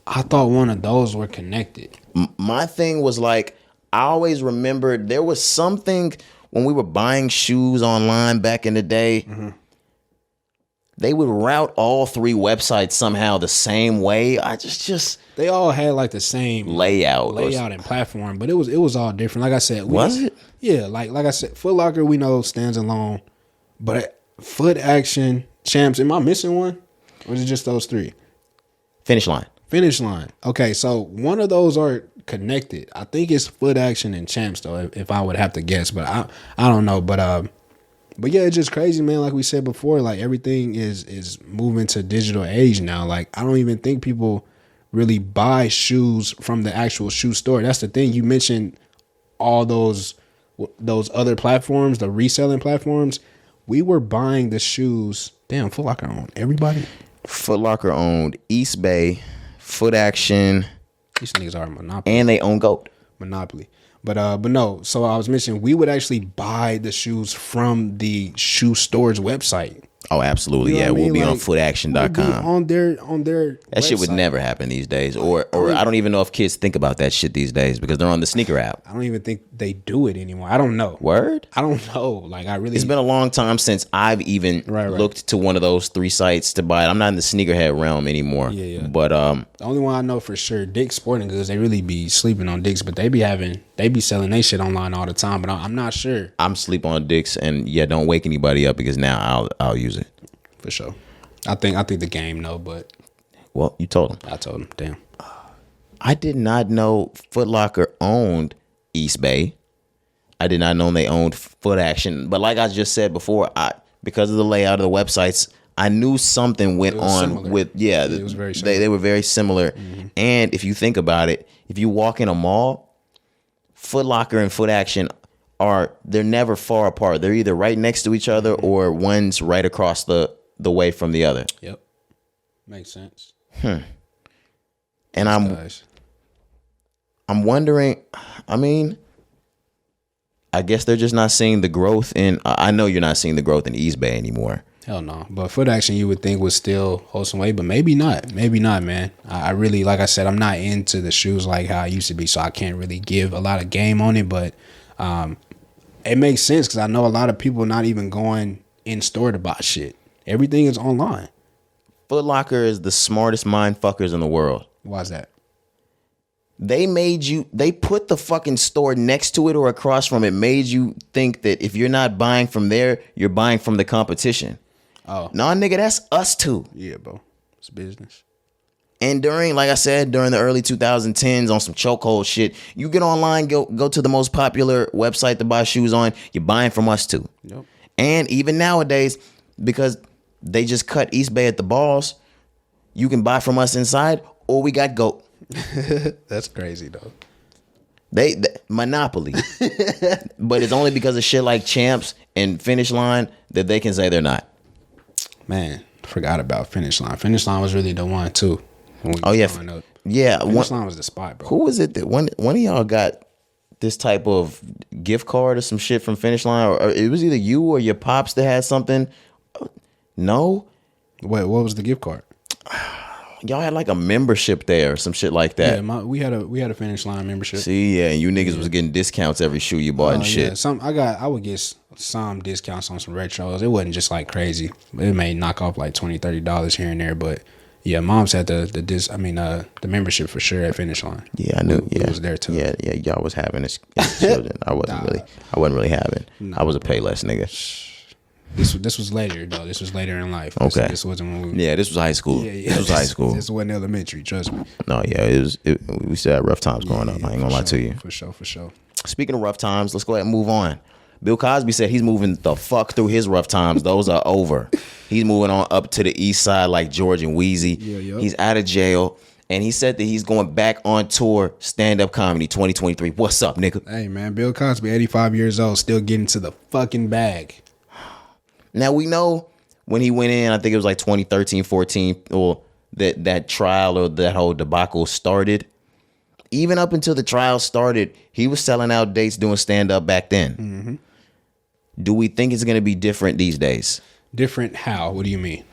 I thought one of those were connected. My thing was like, I always remembered there was something when we were buying shoes online back in the day. they would route all 3 websites somehow the same way. I just they all had like the same layout and platform, but it was all different. Like I said, was it? Yeah, like I said, Foot Locker we know stands alone, but Foot Action, Champs. Am I missing one, or is it just those 3? Finish Line. Finish Line. Okay, so one of those are connected. I think it's Foot Action and Champs though, if I would have to guess, but I don't know, but yeah, it's just crazy, man. Like we said before, like everything is moving to digital age now. Like I don't even think people really buy shoes from the actual shoe store. That's the thing. You mentioned all those other platforms, the reselling platforms. We were buying the shoes. Damn, Foot Locker owned everybody. Foot Locker owned Eastbay, Foot Action. These niggas are a monopoly. And they own GOAT. Monopoly. But no, so I was mentioning we would actually buy the shoes from the shoe store's website. Oh, absolutely. You know yeah, we'll be like, on footaction.com. We'll be on their that shit would never happen these days. Or I don't even know if kids think about that shit these days because they're on the sneaker app. I don't even think they do it anymore. I don't know. Word? I don't know. Like I really. It's been a long time since I've even looked to one of those 3 sites to buy it. I'm not in the sneakerhead realm anymore. Yeah. But the only one I know for sure, Dick's Sporting Goods. They really be sleeping on Dick's, but they be selling their shit online all the time. But I'm not sure. I'm sleep on Dick's, and yeah, don't wake anybody up because now I'll use it. For sure. I think the game know, but well, you told him. I told him. Damn. I did not know Foot Locker owned Eastbay. I did not know they owned Foot Action. But like I just said before, because of the layout of the websites, I knew something went on similar. with It was very similar. They were very similar. Mm-hmm. And if you think about it, if you walk in a mall, Foot Locker and Foot Action they're never far apart. They're either right next to each other or one's right across the way from the other. Yep. Makes sense. And I'm wondering, I mean, I guess they're just not seeing the growth in, I know you're not seeing the growth in Eastbay anymore. Hell no. But Foot Action you would think would still hold some weight, but maybe not. Maybe not, man. I really, like I said, I'm not into the shoes like how I used to be, so I can't really give a lot of game on it, but it makes sense because I know a lot of people not even going in store to buy shit. Everything is online. Foot Locker is the smartest mind fuckers in the world. Why is that? They put the fucking store next to it or across from it, made you think that if you're not buying from there, you're buying from the competition. Oh. Nah, nigga, that's us too. Yeah, bro. It's business. And like I said, during the early 2010s on some chokehold shit, you get online, go to the most popular website to buy shoes on, you're buying from us too. Yep. And even nowadays, because they just cut Eastbay at the balls, you can buy from us inside, or we got GOAT. That's crazy though. They monopoly. But it's only because of shit like Champs and Finish Line that they can say they're not. Man, forgot about Finish Line. Finish Line was really the one too. Oh yeah, yeah. Finish Line was the spot, bro. Who was it that one of y'all got this type of gift card or some shit from Finish Line, or it was either you or your pops that had something? No. Wait, what was the gift card? Y'all had like a membership there or some shit like that. Yeah, we had a Finish Line membership. See, yeah, and you niggas was getting discounts every shoe you bought and shit. Yeah, I would get some discounts on some retros. It wasn't just like crazy. It may knock off like $20-$30 here and there, but yeah, Mom's had the membership for sure at Finish Line. Yeah, I knew. It was there too. Yeah, y'all was having as children. I wasn't really having. I was a Payless nigga. This was later though. This was later in life. Okay. This wasn't when we. Yeah, this was high school. Yeah. This was high school. This wasn't elementary. Trust me. No, yeah, we still had rough times growing up. I ain't gonna lie to you. For sure. Speaking of rough times, let's go ahead and move on. Bill Cosby said he's moving the fuck through his rough times. Those are over. He's moving on up to the east side like George and Wheezy. Yeah. He's out of jail. And he said that he's going back on tour, stand-up comedy 2023. What's up, nigga? Hey, man. Bill Cosby, 85 years old, still getting to the fucking bag. Now, we know when he went in, I think it was like 2013, 14, or that trial or that whole debacle started. Even up until the trial started, he was selling out dates doing stand-up back then. Mm-hmm. Do we think it's going to be different these days? Different how? What do you mean?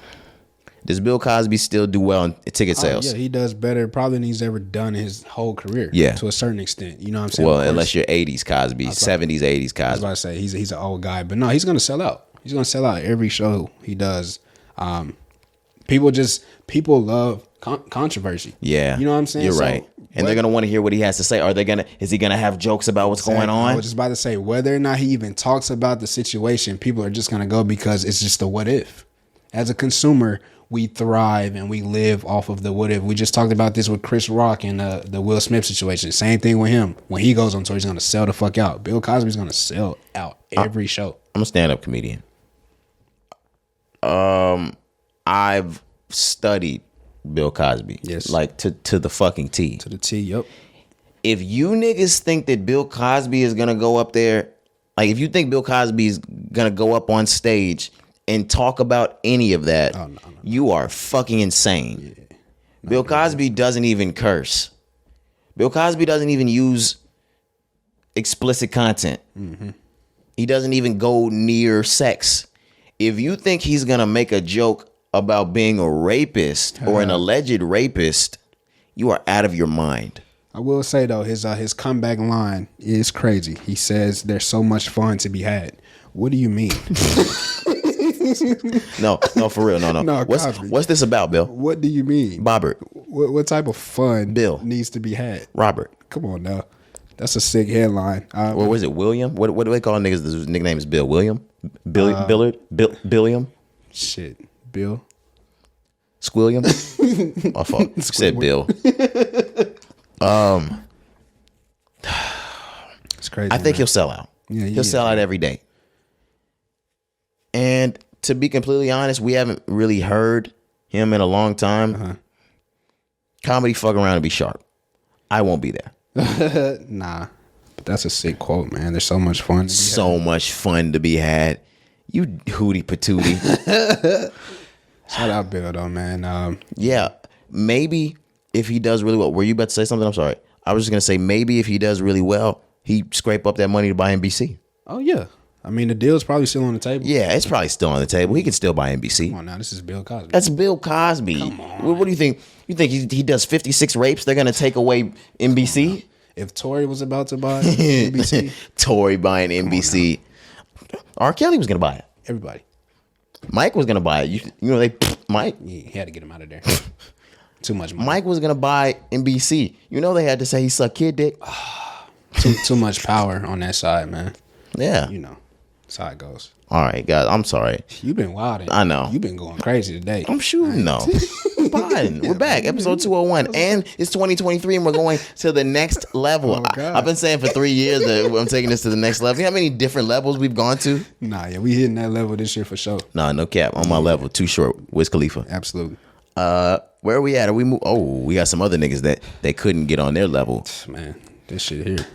Does Bill Cosby still do well in ticket sales? Yeah, he does better probably than he's ever done his whole career. Yeah. To a certain extent. You know what I'm saying? Well, unless you're 80s Cosby, 70s, 80s Cosby. I was about to say, he's an old guy. But no, he's going to sell out. He's going to sell out every show he does. People love controversy. Yeah, you know what I'm saying. You're right, and they're gonna want to hear what he has to say. Is he gonna have jokes about what's going on? I was just about to say, whether or not he even talks about the situation, people are just gonna go because it's just a what if. As a consumer, we thrive and we live off of the what if. We just talked about this with Chris Rock and the Will Smith situation. Same thing with him. When he goes on tour, he's gonna sell the fuck out. Bill Cosby's gonna sell out every show. I'm a stand-up comedian. I've studied Bill Cosby. Yes. Like to the fucking T. To the T, yep. If you niggas think that Bill Cosby is gonna go up there, like if you think Bill Cosby is gonna go up on stage and talk about any of that, no. you are fucking insane. Yeah. Bill Cosby doesn't even curse. Bill Cosby doesn't even use explicit content. Mm-hmm. He doesn't even go near sex. If you think he's gonna make a joke about being a rapist or an alleged rapist, you are out of your mind. I will say though, his comeback line is crazy. He says there's so much fun to be had. What do you mean? No, for real. No. What's this about, Bill? What do you mean? Bobbert. What type of fun Bill needs to be had? Robert. Come on now. That's a sick headline. Or was it William? What do they call niggas whose nickname is Bill? William? Billard? Billiam? Shit. Bill? Squilliam? My fault. Said Bill. It's crazy. I think he'll sell out. Yeah, he'll sell out every day. And to be completely honest, we haven't really heard him in a long time. Uh-huh. Comedy fuck around and be sharp. I won't be there. Nah. But that's a sick quote, man. There's so much fun. Much fun to be had. You hootie patootie. Shout out Bill though, man. Yeah. Maybe if he does really well. Were you about to say something? I'm sorry. I was just gonna say maybe if he does really well, he scrape up that money to buy NBC. Oh yeah. I mean, the deal's probably still on the table. Yeah, it's probably still on the table. He can still buy NBC. Come on now, this is Bill Cosby. That's Bill Cosby. Come on. What do you think? You think he does 56 rapes? They're gonna take away NBC? If Tory was about to buy NBC, Tory buying NBC. R. Kelly was gonna buy it. Everybody. Mike was gonna buy it. You know Mike. He had to get him out of there. Too much money. Mike was gonna buy NBC. You know they had to say he sucked kid dick. too much power on that side, man. Yeah. You know. That's how it goes. All right, guys. I'm sorry. You've been wilding. I know. You've been going crazy today. I'm shooting though. Fine. We're back. Episode 201. And it's 2023 and we're going to the next level. I've been saying for 3 years that I'm taking this to the next level. You know how many different levels we've gone to? Nah, yeah, we hitting that level this year for sure. Nah, no cap. On my level. Too short. Wiz Khalifa. Absolutely. Where are we at? Are we move? Oh, we got some other niggas that they couldn't get on their level. Man, this shit here.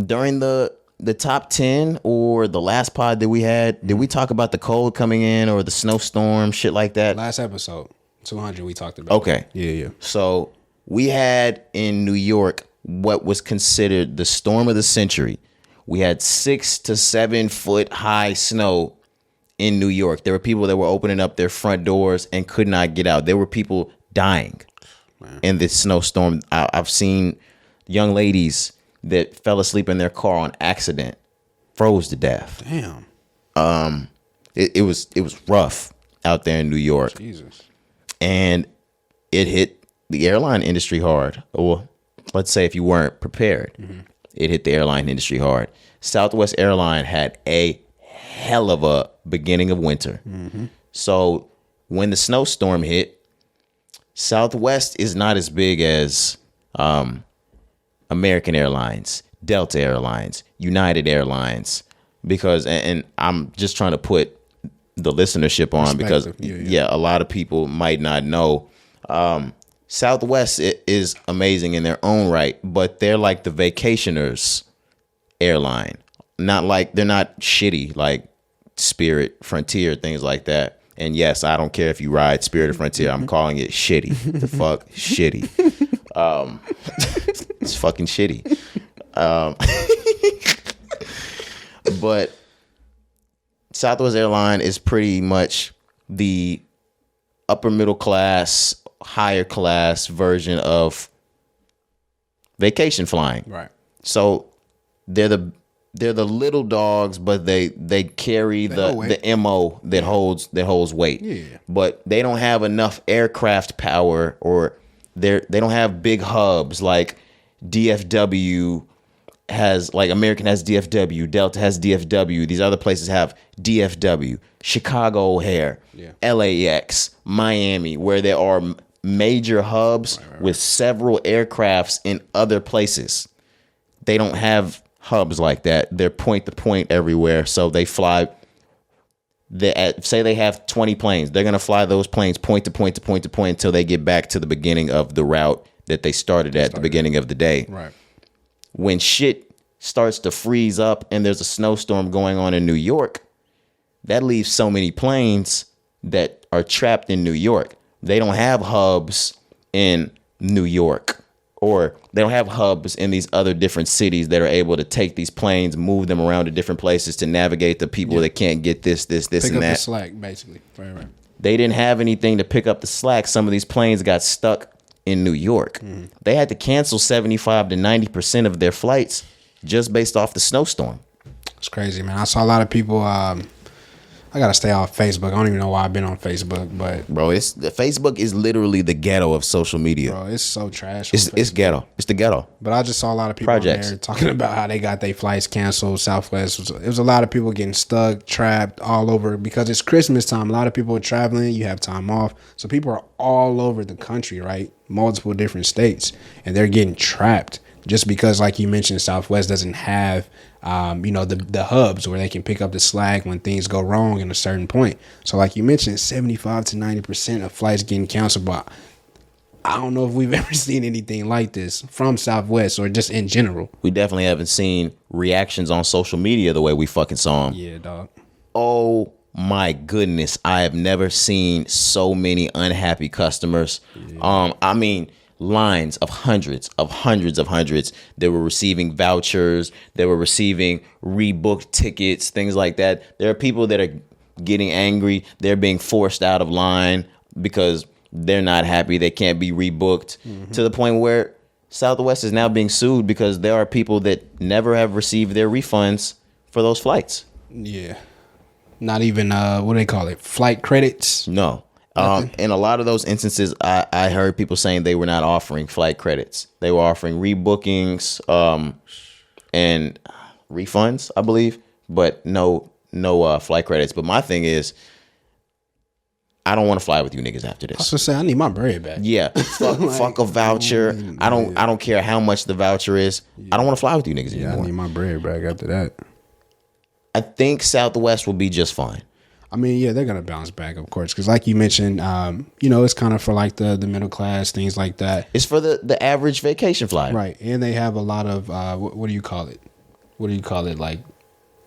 During the top 10 or the last pod that we had, did we talk about the cold coming in or the snowstorm, shit like that? Last episode, 200, we talked about. Okay. Yeah. So we had in New York what was considered the storm of the century. We had 6 to 7 foot high snow in New York. There were people that were opening up their front doors and could not get out. There were people dying in this snowstorm. I've seen young ladies that fell asleep in their car on accident, froze to death. Damn. It was rough out there in New York. Jesus. And it hit the airline industry hard. Or let's say if you weren't prepared, it hit the airline industry hard. Southwest Airline had a hell of a beginning of winter. So when the snowstorm hit, Southwest is not as big as American Airlines, Delta Airlines, United Airlines, because, and I'm just trying to put the listenership on because, a lot of people might not know. Southwest is amazing in their own right, but they're like the vacationers airline. Not like, they're not shitty like Spirit, Frontier, things like that. And yes, I don't care if you ride Spirit or Frontier. I'm calling it shitty. The fuck? Shitty. It's fucking shitty. But Southwest Airline is pretty much the upper middle class, higher class version of vacation flying. Right. So they're they're the little dogs, but they carry the MO that holds weight. Yeah. But they don't have enough aircraft power, or they don't have big hubs like DFW has, like American has DFW, Delta has DFW. These other places have DFW, Chicago O'Hare, LAX, Miami, where there are major hubs with several aircrafts in other places. They don't have hubs like that. They're point to point everywhere. So they fly. Say they have 20 planes. They're going to fly those planes point to point to point to point until they get back to the beginning of the route that they started at the beginning of the day. Right. When shit starts to freeze up and there's a snowstorm going on in New York, that leaves so many planes that are trapped in New York. They don't have hubs in New York, or they don't have hubs in these other different cities that are able to take these planes, move them around to different places to navigate the people that can't get this, pick and up that. the slack, basically. Right. They didn't have anything to pick up the slack. Some of these planes got stuck in New York. They had to cancel 75 to 90% of their flights just based off the snowstorm. It's crazy, man. I saw a lot of people. I gotta stay off Facebook. I don't even know why I've been on Facebook, but Bro, Facebook is literally the ghetto of social media. bro, it's so trash. It's ghetto. It's the ghetto. But I just saw a lot of people Projects. on there talking about how they got their flights canceled. Southwest it was a lot of people getting stuck, trapped all over because it's Christmas time. A lot of people are traveling. You have time off, so people are all over the country, right? Multiple different states, and they're getting trapped just because, like you mentioned, Southwest doesn't have the hubs where they can pick up the slack when things go wrong at a certain point. So like you mentioned, 75 to 90% of flights getting canceled, but I don't know if we've ever seen anything like this from Southwest or just in general. We definitely haven't seen reactions on social media the way we fucking saw them. Yeah, dog. Oh my goodness, I have never seen so many unhappy customers. I mean, lines of hundreds. They were receiving vouchers. They were receiving rebooked tickets, things like that. There are people that are getting angry. They're being forced out of line because they're not happy. They can't be rebooked, to the point where Southwest is now being sued because there are people that never have received their refunds for those flights. Yeah. Not even, what do they call it? Flight credits? No. In a lot of those instances, I heard people saying they were not offering flight credits. They were offering rebookings and refunds, I believe, but no flight credits. But my thing is, I don't want to fly with you niggas after this. I was gonna say, I need my bread back. Yeah, fuck a voucher. I don't care how much the voucher is. I don't want to fly with you niggas Yeah, I anymore. need my bread back after that. I think Southwest will be just fine. I mean, yeah, they're gonna bounce back, of course, because like you mentioned, it's kind of for like the middle class, things like that, It's for the average vacation flyer. right? And they have a lot of what do you call it? What do you call it? Like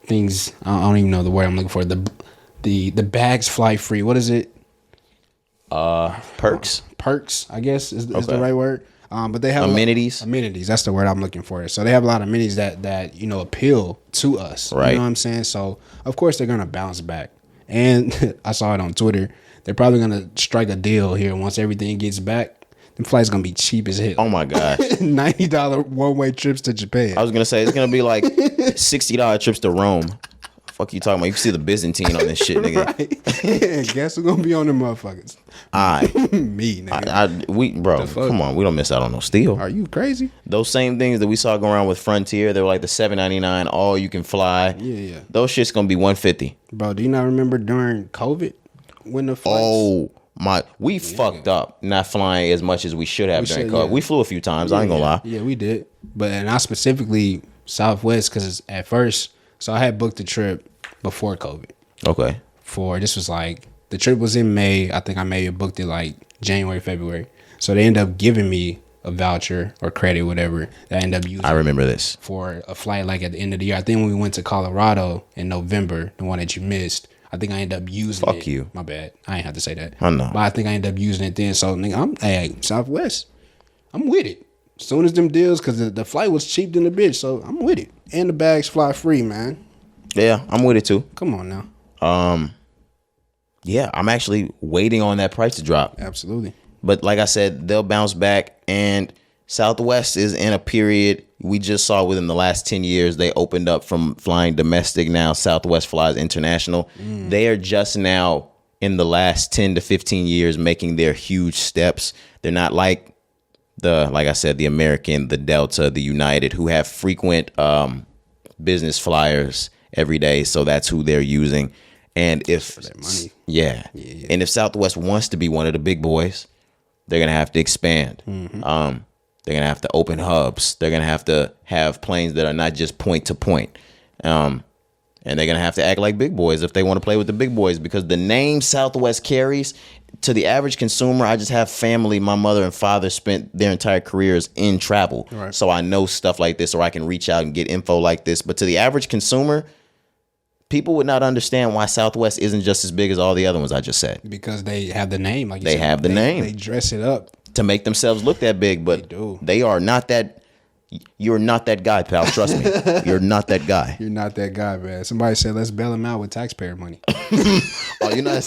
things I don't even know the word I'm looking for. The bags fly free. What is it? Perks. Perks, I guess is the Okay. right word. But they have Amenities. Amenities. That's the word I'm looking for. So they have a lot of amenities that appeal to us. Right. You know what I'm saying? So of course they're gonna bounce back. And I saw it on Twitter. They're probably gonna strike a deal here once everything gets back. The flight's gonna be cheap as hell. Oh my gosh. $90 one-way trips to Japan. I was gonna say it's gonna be like $60 trips to Rome. Fuck you talking about? You can see the Byzantine on this shit, nigga. Right. Guess who's gonna be on them motherfuckers? Me, nigga. Come on, we don't miss out on no steal. Are you crazy? Those same things that we saw going around with Frontier, they were like the $7.99 all you can fly. Yeah. Those shit's gonna be $150. Bro, do you not remember during COVID when the flights? Oh my, we fucked up not flying as much as we should have during COVID. Yeah. We flew a few times. I ain't gonna lie. Yeah, we did. And I specifically Southwest because at first, so I had booked the trip before COVID. Okay. This was like, the trip was in May. I think I maybe booked it like January, February. So they ended up giving me a voucher or credit, whatever, that I ended up using. I remember this. For a flight like at the end of the year. I think when we went to Colorado in November, the one that you missed, I think I ended up using it. Fuck you. My bad. I ain't have to say that. I know. But I think I ended up using it then. So, nigga, Southwest, I'm with it. As soon as them deals, because the flight was cheap than the bitch, so I'm with it. And the bags fly free, man. Yeah, I'm with it too. Come on now. Yeah, I'm actually waiting on that price to drop. Absolutely. But like I said, they'll bounce back, and Southwest is in a period We just saw within the last 10 years, they opened up from flying domestic. Now Southwest flies international. They are just now in the last 10 to 15 years making their huge steps. They're not like I said, the American, the Delta, the United, who have frequent business flyers every day. So that's who they're using. And if For that money. Yeah. And if Southwest wants to be one of the big boys, they're going to have to expand. They're going to have to open hubs. They're going to have planes that are not just point to point. And they're going to have to act like big boys if they want to play with the big boys, because the name Southwest carries to the average consumer. I just have family. My mother and father spent their entire careers in travel. Right. So I know stuff like this, or I can reach out and get info like this. But to the average consumer, people would not understand why Southwest isn't just as big as all the other ones I just said. Because they have the name. Like you They said. have the name. They dress it up. To make themselves look that big, but they are not that. You're not that guy, pal. Trust me. You're not that guy. You're not that guy, man. Somebody said, let's bail him out with taxpayer money. Oh, that's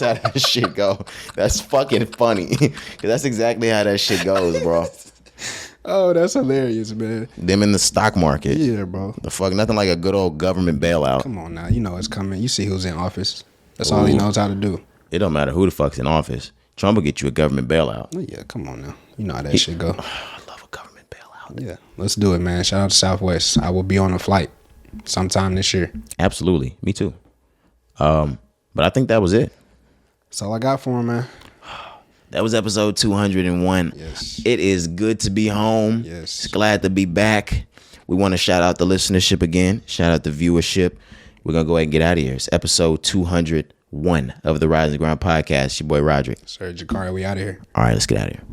how that shit go. That's fucking funny. 'Cause that's exactly how that shit goes, bro. Oh, that's hilarious, man. Them in the stock market. Yeah, bro. The fuck, nothing like a good old government bailout. Come on now. You know it's coming. You see who's in office. That's all he knows how to do. It don't matter who the fuck's in office. Trump will get you a government bailout. Oh, yeah, come on now. You know how that shit go. I love a government bailout. Yeah, let's do it, man. Shout out to Southwest. I will be on a flight sometime this year. Absolutely. Me too. But I think that was it. That's all I got for him, man. That was episode 201. Yes. It is good to be home. Yes. Glad to be back. We want to shout out the listenership again. Shout out the viewership. We're going to go ahead and get out of here. It's episode 201 of the Rise and Grind podcast. Your boy Roderick. Sir Jakari, we out of here. All right, let's get out of here.